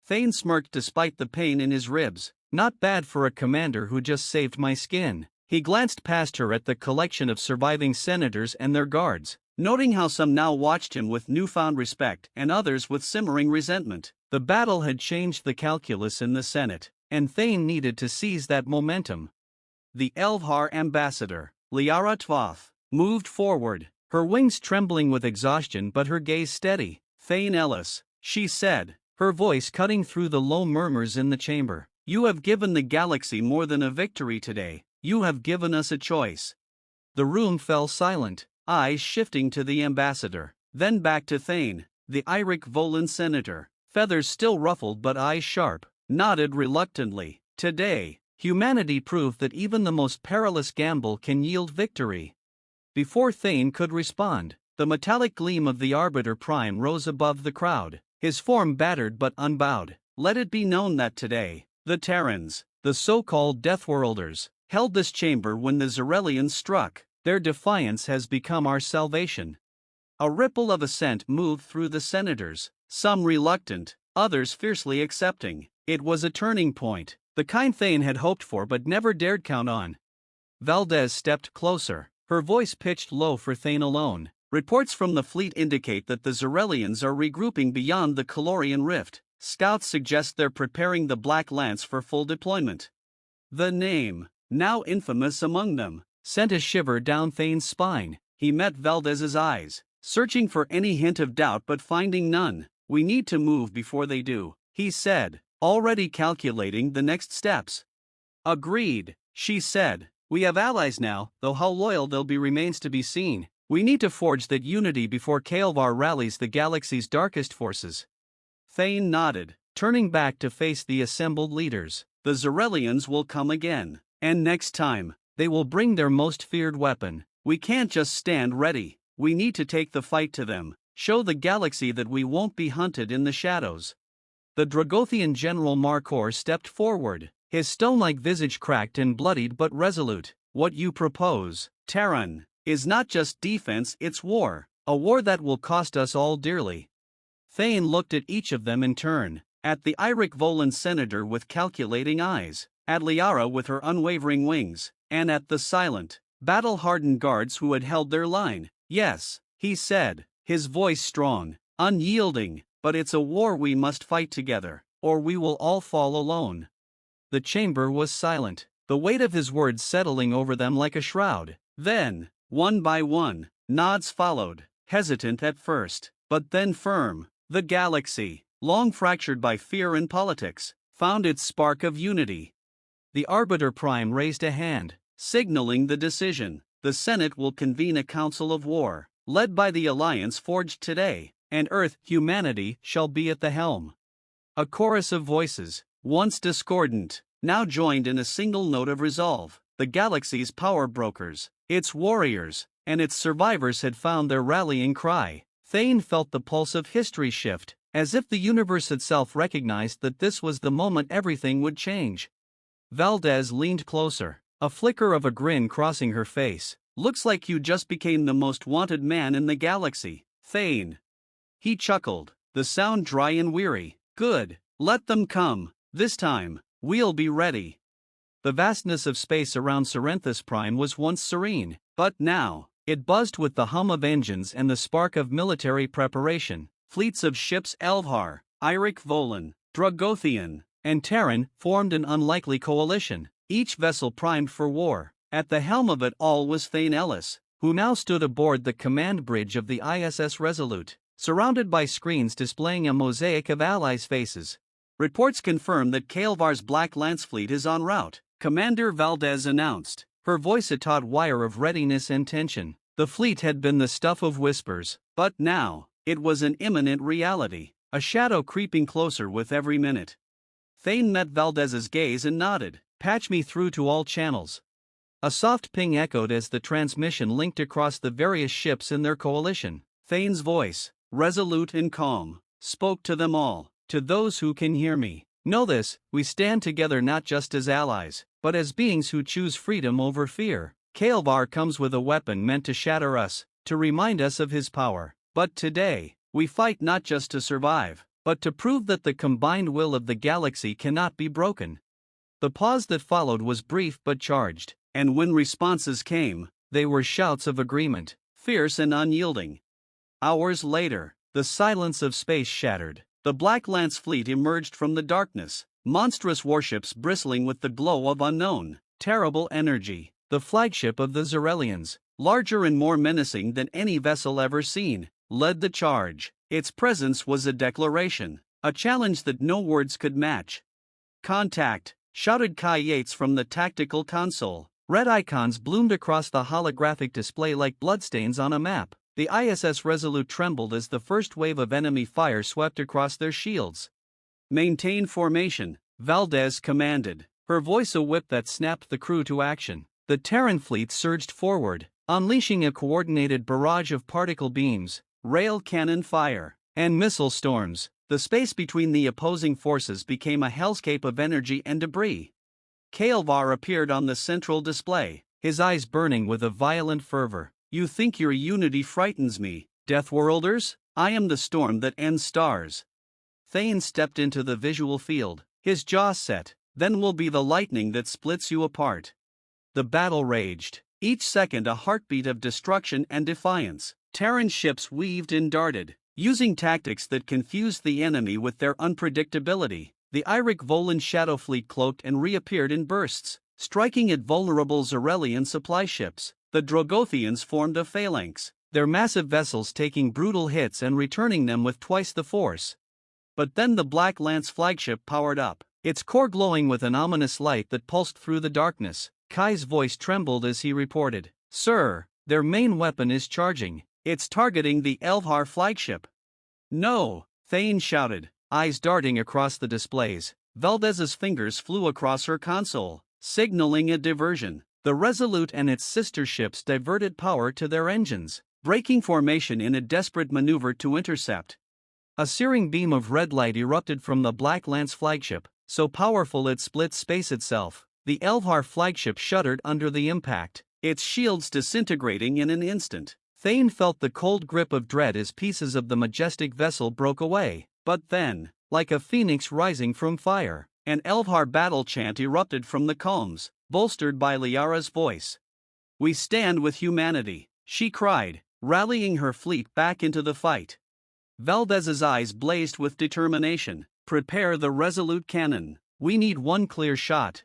Thane smirked despite the pain in his ribs. "Not bad for a commander who just saved my skin." He glanced past her at the collection of surviving senators and their guards, noting how some now watched him with newfound respect and others with simmering resentment. The battle had changed the calculus in the Senate, and Thane needed to seize that momentum. The Elvhar ambassador, Liara Tvoth, moved forward, her wings trembling with exhaustion but her gaze steady. "Thane Ellis," she said, her voice cutting through the low murmurs in the chamber, "you have given the galaxy more than a victory today. You have given us a choice." The room fell silent, eyes shifting to the ambassador, then back to Thane. The Iric Volan senator, feathers still ruffled but eyes sharp, nodded reluctantly. "Today, humanity proved that even the most perilous gamble can yield victory." Before Thane could respond, the metallic gleam of the Arbiter Prime rose above the crowd, his form battered but unbowed. "Let it be known that today, the Terrans, the so-called Deathworlders, held this chamber when the Zarelians struck. Their defiance has become our salvation." A ripple of assent moved through the senators, some reluctant, others fiercely accepting. It was a turning point, the kind Thane had hoped for but never dared count on. Valdez stepped closer, her voice pitched low for Thane alone. "Reports from the fleet indicate that the Zarelians are regrouping beyond the Calorian Rift. Scouts suggest they're preparing the Black Lance for full deployment." The name, now infamous among them, sent a shiver down Thane's spine. He met Valdez's eyes, searching for any hint of doubt but finding none. "We need to move before they do," he said, already calculating the next steps. "Agreed," she said. "We have allies now, though how loyal they'll be remains to be seen. We need to forge that unity before Kael'var rallies the galaxy's darkest forces." Thane nodded, turning back to face the assembled leaders. "The Zarelians will come again, and next time, they will bring their most feared weapon. We can't just stand ready. We need to take the fight to them, show the galaxy that we won't be hunted in the shadows." The Dragothian General Markor stepped forward, his stone-like visage cracked and bloodied but resolute. "What you propose, Terran?" is not just defense, it's war. A war that will cost us all dearly. Thane looked at each of them in turn, at the Iric Volan senator with calculating eyes, at Liara with her unwavering wings, and at the silent, battle-hardened guards who had held their line. Yes, he said, his voice strong, unyielding, but it's a war we must fight together, or we will all fall alone. The chamber was silent, the weight of his words settling over them like a shroud. Then, one by one, nods followed, hesitant at first, but then firm. The galaxy, long fractured by fear and politics, found its spark of unity. The Arbiter Prime raised a hand, signaling the decision. The Senate will convene a council of war, led by the alliance forged today, and Earth, humanity, shall be at the helm. A chorus of voices, once discordant, now joined in a single note of resolve. The galaxy's power brokers, its warriors, and its survivors had found their rallying cry. Thane felt the pulse of history shift, as if the universe itself recognized that this was the moment everything would change. Valdez leaned closer, a flicker of a grin crossing her face. Looks like you just became the most wanted man in the galaxy, Thane. He chuckled, the sound dry and weary. Good, let them come. This time, we'll be ready. The vastness of space around Serenthus Prime was once serene, but now, it buzzed with the hum of engines and the spark of military preparation. Fleets of ships Elvhar, Iric Volan, Dragothian, and Terran formed an unlikely coalition, each vessel primed for war. At the helm of it all was Thane Ellis, who now stood aboard the command bridge of the ISS Resolute, surrounded by screens displaying a mosaic of allies' faces. Reports confirm that Kael'var's Black Lance fleet is en route, Commander Valdez announced, her voice a taut wire of readiness and tension. The fleet had been the stuff of whispers, but now, it was an imminent reality, a shadow creeping closer with every minute. Thane met Valdez's gaze and nodded. Patch me through to all channels. A soft ping echoed as the transmission linked across the various ships in their coalition. Thane's voice, resolute and calm, spoke to them all. To those who can hear me, know this, we stand together not just as allies, but as beings who choose freedom over fear. Kael'var comes with a weapon meant to shatter us, to remind us of his power. But today, we fight not just to survive, but to prove that the combined will of the galaxy cannot be broken. The pause that followed was brief but charged, and when responses came, they were shouts of agreement, fierce and unyielding. Hours later, the silence of space shattered. The Black Lance fleet emerged from the darkness, monstrous warships bristling with the glow of unknown, terrible energy. The flagship of the Zarelians, larger and more menacing than any vessel ever seen, led the charge. Its presence was a declaration, a challenge that no words could match. Contact, shouted Kai Yates from the tactical console. Red icons bloomed across the holographic display like bloodstains on a map. The ISS Resolute trembled as the first wave of enemy fire swept across their shields. Maintain formation, Valdez commanded, her voice a whip that snapped the crew to action. The Terran fleet surged forward, unleashing a coordinated barrage of particle beams, rail cannon fire, and missile storms. The space between the opposing forces became a hellscape of energy and debris. Kael'var appeared on the central display, his eyes burning with a violent fervor. You think your unity frightens me, Deathworlders? I am the storm that ends stars. Thane stepped into the visual field, his jaw set. Then will be the lightning that splits you apart. The battle raged, each second a heartbeat of destruction and defiance. Terran ships weaved and darted, using tactics that confused the enemy with their unpredictability. The Iric Volan shadow fleet cloaked and reappeared in bursts, striking at vulnerable Zarelian supply ships. The Drogothians formed a phalanx, their massive vessels taking brutal hits and returning them with twice the force. But then the Black Lance flagship powered up, its core glowing with an ominous light that pulsed through the darkness. Kai's voice trembled as he reported, "Sir, their main weapon is charging. It's targeting the Elvhar flagship." "No!" Thane shouted, eyes darting across the displays. Valdez's fingers flew across her console, signaling a diversion. The Resolute and its sister ships diverted power to their engines, breaking formation in a desperate maneuver to intercept. A searing beam of red light erupted from the Black Lance flagship, so powerful it split space itself. The Elvhar flagship shuddered under the impact, its shields disintegrating in an instant. Thane felt the cold grip of dread as pieces of the majestic vessel broke away. But then, like a phoenix rising from fire, an Elfhar battle chant erupted from the calms, bolstered by Liara's voice. "We stand with humanity," she cried, rallying her fleet back into the fight. Valdez's eyes blazed with determination. "Prepare the resolute cannon. We need one clear shot."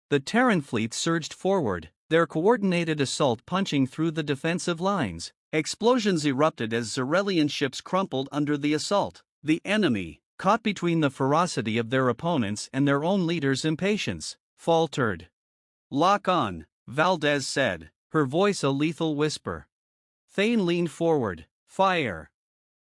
The Terran fleet surged forward, their coordinated assault punching through the defensive lines. Explosions erupted as Zarelian ships crumpled under the assault. The enemy, caught between the ferocity of their opponents and their own leaders' impatience, faltered. "Lock on," Valdez said, her voice a lethal whisper. Thane leaned forward. "Fire."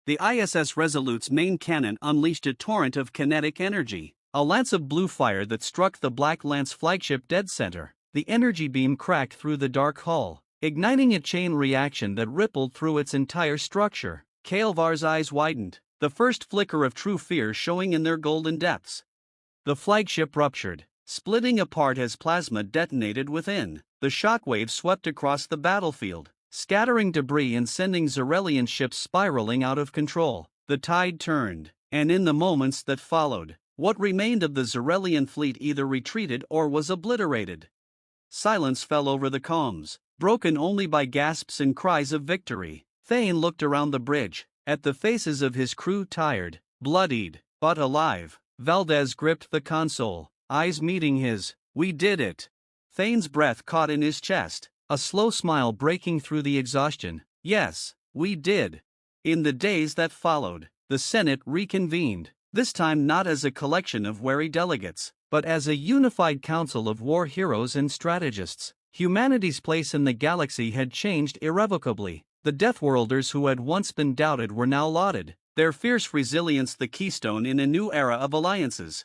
The ISS Resolute's main cannon unleashed a torrent of kinetic energy, a lance of blue fire that struck the Black Lance flagship dead center. The energy beam cracked through the dark hull, igniting a chain reaction that rippled through its entire structure. Kael'var's eyes widened, the first flicker of true fear showing in their golden depths. The flagship ruptured, splitting apart as plasma detonated within. The shockwaves swept across the battlefield, scattering debris and sending Zarelian ships spiraling out of control. The tide turned, and in the moments that followed, what remained of the Zarelian fleet either retreated or was obliterated. Silence fell over the calms, broken only by gasps and cries of victory. Thane looked around the bridge, at the faces of his crew tired, bloodied, but alive. Valdez gripped the console, eyes meeting his. "We did it." Thane's breath caught in his chest, a slow smile breaking through the exhaustion. "Yes, we did." In the days that followed, the Senate reconvened, this time not as a collection of wary delegates, but as a unified council of war heroes and strategists. Humanity's place in the galaxy had changed irrevocably. The Deathworlders who had once been doubted were now lauded, their fierce resilience the keystone in a new era of alliances.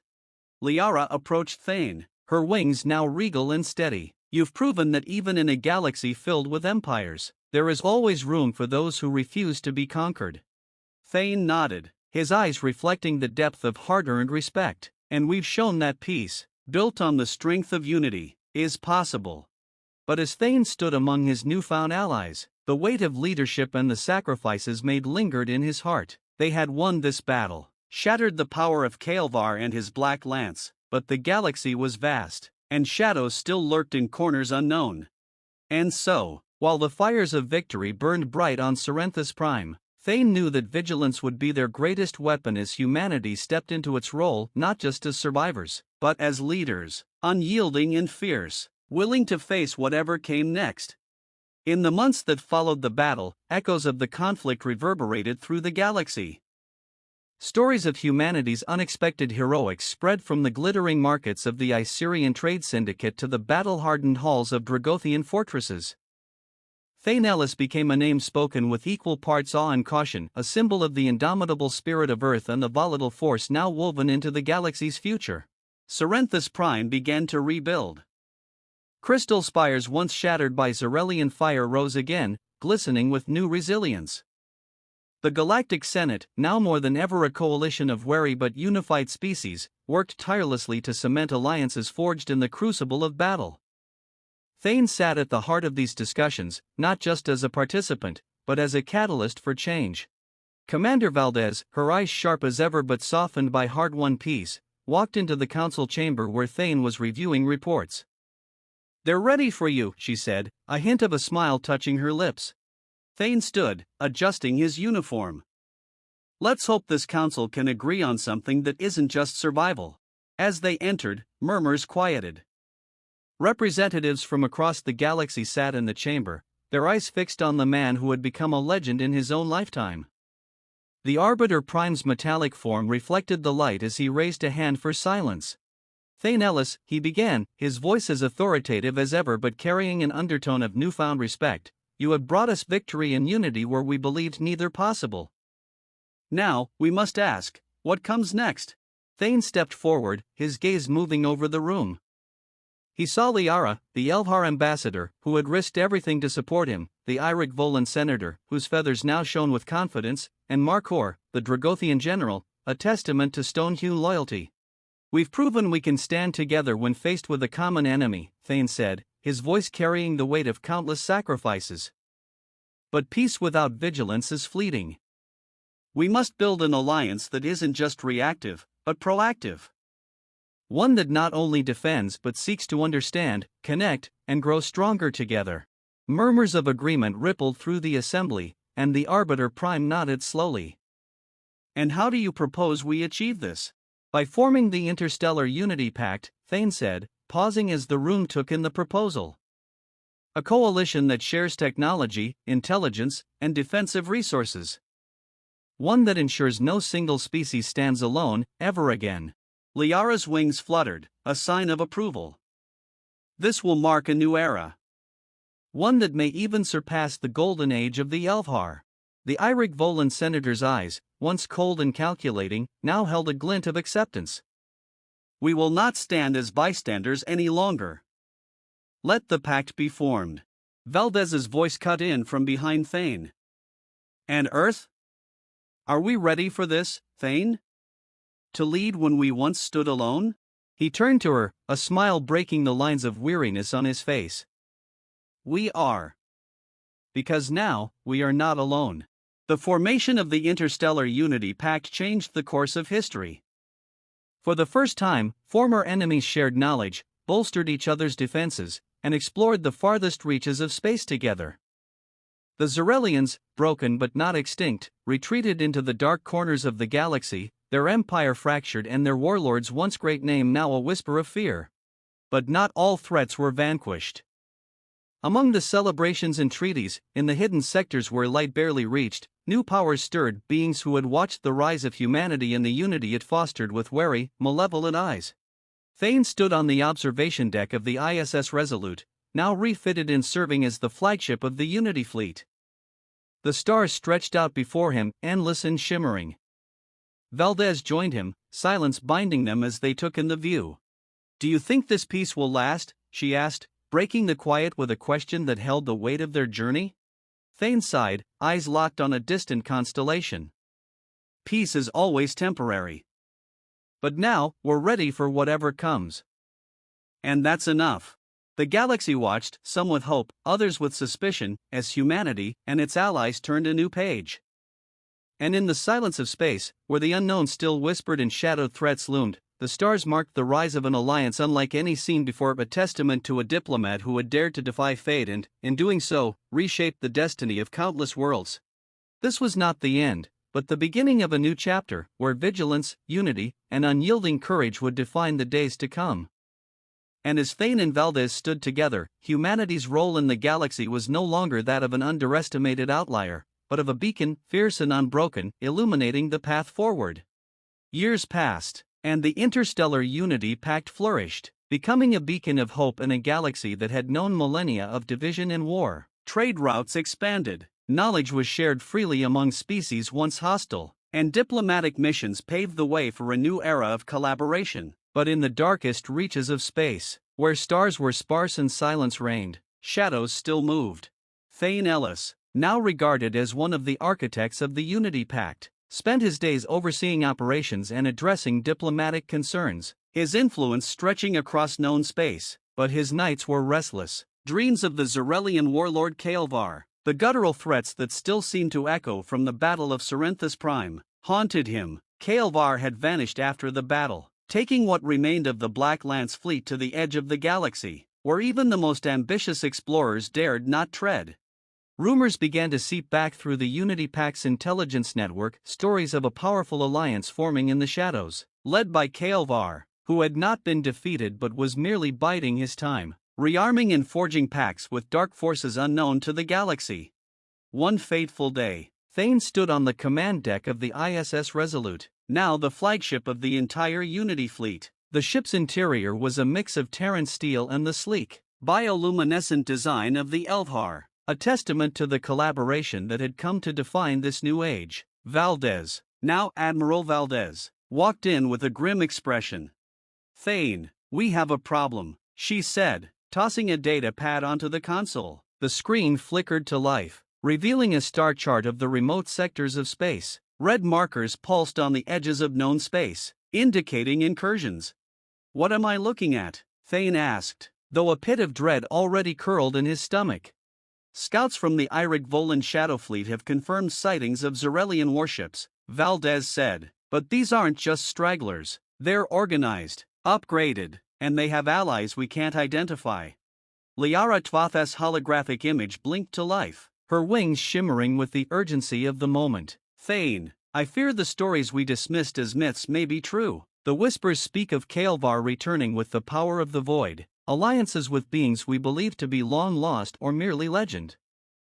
Liara approached Thane, her wings now regal and steady. "You've proven that even in a galaxy filled with empires, there is always room for those who refuse to be conquered." Thane nodded, his eyes reflecting the depth of hard-earned respect. "And we've shown that peace, built on the strength of unity, is possible." But as Thane stood among his newfound allies, the weight of leadership and the sacrifices made lingered in his heart. They had won this battle, shattered the power of Kael'var and his Black Lance, but the galaxy was vast, and shadows still lurked in corners unknown. And so, while the fires of victory burned bright on Serenthus Prime, Thane knew that vigilance would be their greatest weapon as humanity stepped into its role not just as survivors, but as leaders, unyielding and fierce, willing to face whatever came next. In the months that followed the battle, echoes of the conflict reverberated through the galaxy. Stories of humanity's unexpected heroics spread from the glittering markets of the Isirian trade syndicate to the battle-hardened halls of Dragothian fortresses. Thane Ellis became a name spoken with equal parts awe and caution, a symbol of the indomitable spirit of Earth and the volatile force now woven into the galaxy's future. Serenthus Prime began to rebuild. Crystal spires once shattered by Zarelian fire rose again, glistening with new resilience. The Galactic Senate, now more than ever a coalition of wary but unified species, worked tirelessly to cement alliances forged in the crucible of battle. Thane sat at the heart of these discussions, not just as a participant, but as a catalyst for change. Commander Valdez, her eyes sharp as ever but softened by hard-won peace, walked into the council chamber where Thane was reviewing reports. "They're ready for you," she said, a hint of a smile touching her lips. Thane stood, adjusting his uniform. "Let's hope this council can agree on something that isn't just survival." As they entered, murmurs quieted. Representatives from across the galaxy sat in the chamber, their eyes fixed on the man who had become a legend in his own lifetime. The Arbiter Prime's metallic form reflected the light as he raised a hand for silence. "Thane Ellis," he began, his voice as authoritative as ever but carrying an undertone of newfound respect, "you have brought us victory and unity where we believed neither possible. Now, we must ask, what comes next?" Thane stepped forward, his gaze moving over the room. He saw Liara, the Elfhar ambassador, who had risked everything to support him, the Iric Volan senator, whose feathers now shone with confidence, and Markor, the Dragothian general, a testament to stone-hewn loyalty. "We've proven we can stand together when faced with a common enemy," Thane said, his voice carrying the weight of countless sacrifices. But peace without vigilance is fleeting. We must build an alliance that isn't just reactive, but proactive. One that not only defends but seeks to understand, connect, and grow stronger together. Murmurs of agreement rippled through the assembly, and the Arbiter Prime nodded slowly. And how do you propose we achieve this? By forming the Interstellar Unity Pact, Thane said, pausing as the room took in the proposal. A coalition that shares technology, intelligence, and defensive resources. One that ensures no single species stands alone, ever again. Liara's wings fluttered, a sign of approval. This will mark a new era. One that may even surpass the golden age of the Elfhar. The Eirik Volan senator's eyes, once cold and calculating, now held a glint of acceptance. We will not stand as bystanders any longer. Let the pact be formed. Valdez's voice cut in from behind Thane. And Earth? Are we ready for this, Thane? To lead when we once stood alone? He turned to her, a smile breaking the lines of weariness on his face. We are. Because now, we are not alone. The formation of the Interstellar Unity Pact changed the course of history. For the first time, former enemies shared knowledge, bolstered each other's defenses, and explored the farthest reaches of space together. The Xerelians, broken but not extinct, retreated into the dark corners of the galaxy, their empire fractured and their warlord's once great name now a whisper of fear. But not all threats were vanquished. Among the celebrations and treaties, in the hidden sectors where light barely reached, new powers stirred, beings who had watched the rise of humanity and the unity it fostered with wary, malevolent eyes. Thane stood on the observation deck of the ISS Resolute, now refitted and serving as the flagship of the Unity fleet. The stars stretched out before him, endless and shimmering. Valdez joined him, silence binding them as they took in the view. Do you think this peace will last? She asked, breaking the quiet with a question that held the weight of their journey. Thane sighed, eyes locked on a distant constellation. Peace is always temporary. But now, we're ready for whatever comes. And that's enough. The galaxy watched, some with hope, others with suspicion, as humanity and its allies turned a new page. And in the silence of space, where the unknown still whispered and shadowed threats loomed, the stars marked the rise of an alliance unlike any seen before, a testament to a diplomat who had dared to defy fate and, in doing so, reshaped the destiny of countless worlds. This was not the end, but the beginning of a new chapter, where vigilance, unity, and unyielding courage would define the days to come. And as Thane and Valdez stood together, humanity's role in the galaxy was no longer that of an underestimated outlier, but of a beacon, fierce and unbroken, illuminating the path forward. Years passed, and the Interstellar Unity Pact flourished, becoming a beacon of hope in a galaxy that had known millennia of division and war. Trade routes expanded, knowledge was shared freely among species once hostile, and diplomatic missions paved the way for a new era of collaboration. But in the darkest reaches of space, where stars were sparse and silence reigned, shadows still moved. Thane Ellis, now regarded as one of the architects of the Unity Pact, spent his days overseeing operations and addressing diplomatic concerns, his influence stretching across known space. But his nights were restless. Dreams of the Xerelian warlord Kael'var, the guttural threats that still seemed to echo from the Battle of Cerinthus Prime, haunted him. Kael'var had vanished after the battle, taking what remained of the Black Lance fleet to the edge of the galaxy, where even the most ambitious explorers dared not tread. Rumors began to seep back through the Unity Pact's intelligence network, stories of a powerful alliance forming in the shadows, led by Kael'var, who had not been defeated but was merely biding his time, rearming and forging pacts with dark forces unknown to the galaxy. One fateful day, Thane stood on the command deck of the ISS Resolute, now the flagship of the entire Unity fleet. The ship's interior was a mix of Terran steel and the sleek, bioluminescent design of the Elfhar, a testament to the collaboration that had come to define this new age. Valdez, now Admiral Valdez, walked in with a grim expression. Thane, we have a problem, she said, tossing a data pad onto the console. The screen flickered to life, revealing a star chart of the remote sectors of space. Red markers pulsed on the edges of known space, indicating incursions. What am I looking at? Thane asked. though a pit of dread already curled in his stomach. Scouts from the Irig Volan Shadow Fleet have confirmed sightings of Zarelian warships, Valdez said, but these aren't just stragglers, they're organized, upgraded, and they have allies we can't identify. Liara Tvatha's holographic image blinked to life, her wings shimmering with the urgency of the moment. Thane, I fear the stories we dismissed as myths may be true. The whispers speak of Kael'var returning with the power of the void, alliances with beings we believe to be long lost or merely legend.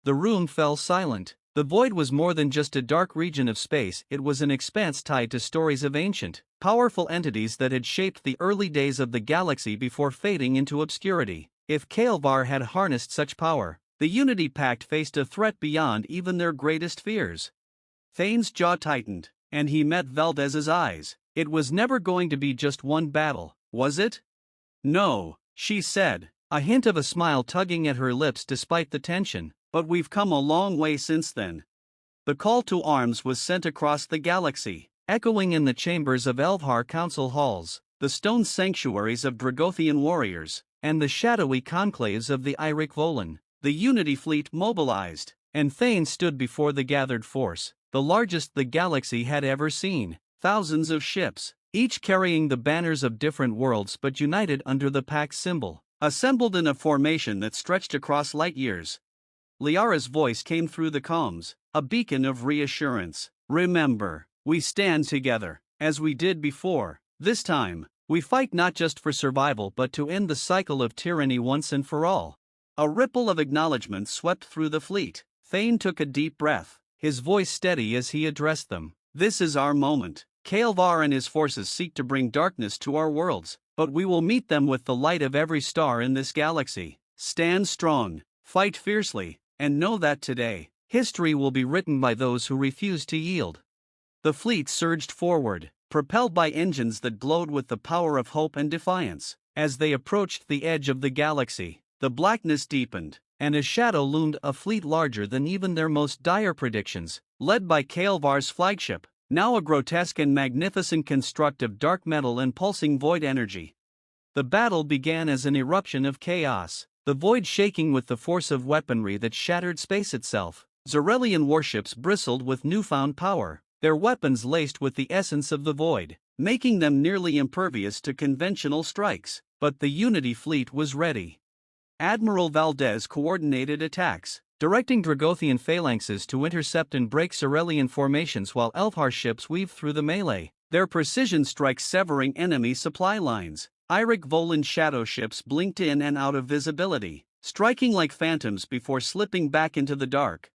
The room fell silent. The void was more than just a dark region of space, it was an expanse tied to stories of ancient, powerful entities that had shaped the early days of the galaxy before fading into obscurity. If Kael'var had harnessed such power, the Unity Pact faced a threat beyond even their greatest fears. Thane's jaw tightened, and he met Valdez's eyes. It was never going to be just one battle, was it? No, she said, a hint of a smile tugging at her lips despite the tension, but we've come a long way since then. The call to arms was sent across the galaxy, echoing in the chambers of Elvhar council halls, the stone sanctuaries of Dragothian warriors, and the shadowy conclaves of the Irik Volan. The Unity fleet mobilized, and Thane stood before the gathered force, the largest the galaxy had ever seen. Thousands of ships, each carrying the banners of different worlds but united under the Pact's symbol, assembled in a formation that stretched across light years. Liara's voice came through the comms, a beacon of reassurance. Remember, we stand together, as we did before. This time, we fight not just for survival but to end the cycle of tyranny once and for all. A ripple of acknowledgement swept through the fleet. Thane took a deep breath, his voice steady as he addressed them. This is our moment. Kael'var and his forces seek to bring darkness to our worlds, but we will meet them with the light of every star in this galaxy. Stand strong, fight fiercely, and know that today, history will be written by those who refuse to yield. The fleet surged forward, propelled by engines that glowed with the power of hope and defiance. As they approached the edge of the galaxy, the blackness deepened, and a shadow loomed, a fleet larger than even their most dire predictions, led by Kael'var's flagship, now a grotesque and magnificent construct of dark metal and pulsing void energy. The battle began as an eruption of chaos, the void shaking with the force of weaponry that shattered space itself. Zarelian warships bristled with newfound power, their weapons laced with the essence of the void, making them nearly impervious to conventional strikes. But the Unity fleet was ready. Admiral Valdez coordinated attacks, directing Dragothian phalanxes to intercept and break Zarelian formations while Elfhar ships weaved through the melee, their precision strikes severing enemy supply lines. Irik Volan shadow ships blinked in and out of visibility, striking like phantoms before slipping back into the dark.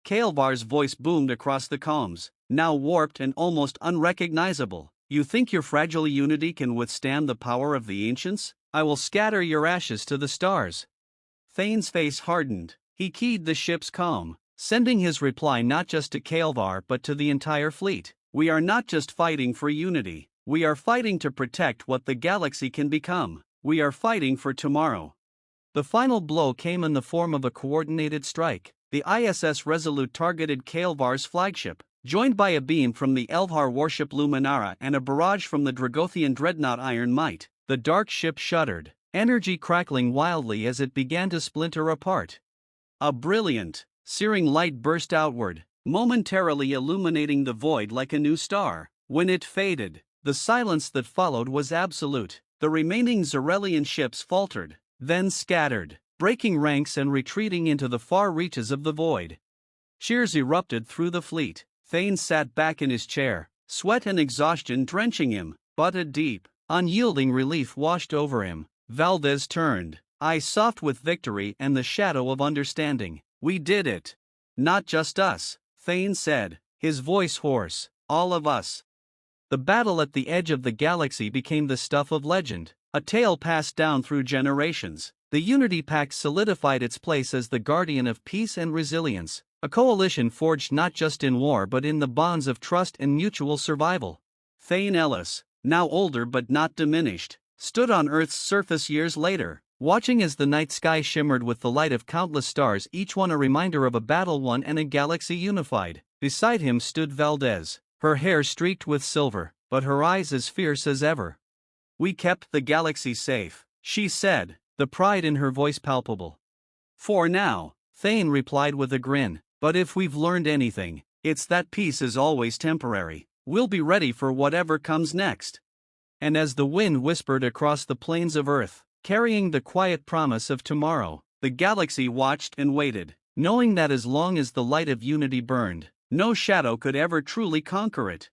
Kael'var's voice boomed across the comms, now warped and almost unrecognizable. You think your fragile Unity can withstand the power of the ancients? I will scatter your ashes to the stars. Thane's face hardened. He keyed the ship's comm, sending his reply not just to Kael'var but to the entire fleet. We are not just fighting for unity, we are fighting to protect what the galaxy can become. We are fighting for tomorrow. The final blow came in the form of a coordinated strike. The ISS Resolute targeted Kael'var's flagship, joined by a beam from the Elvhar warship Luminara and a barrage from the Dragothian dreadnought Iron Might. The dark ship shuddered, energy crackling wildly as it began to splinter apart. A brilliant, searing light burst outward, momentarily illuminating the void like a new star. When it faded, the silence that followed was absolute. The remaining Zarelian ships faltered, then scattered, breaking ranks and retreating into the far reaches of the void. Cheers erupted through the fleet. Thane sat back in his chair, sweat and exhaustion drenching him, but a deep, unyielding relief washed over him. Valdez turned, eyes soft with victory and the shadow of understanding. We did it. Not just us, Thane said, his voice hoarse. All of us. The battle at the edge of the galaxy became the stuff of legend, a tale passed down through generations. The Unity Pact solidified its place as the guardian of peace and resilience, a coalition forged not just in war but in the bonds of trust and mutual survival. Thane Ellis, now older but not diminished, stood on Earth's surface years later, watching as the night sky shimmered with the light of countless stars, each one a reminder of a battle won and a galaxy unified. Beside him stood Valdez, her hair streaked with silver, but her eyes as fierce as ever. We kept the galaxy safe, she said, the pride in her voice palpable. For now, Thane replied with a grin, but if we've learned anything, it's that peace is always temporary. We'll be ready for whatever comes next. And as the wind whispered across the plains of Earth, carrying the quiet promise of tomorrow, the galaxy watched and waited, knowing that as long as the light of unity burned, no shadow could ever truly conquer it.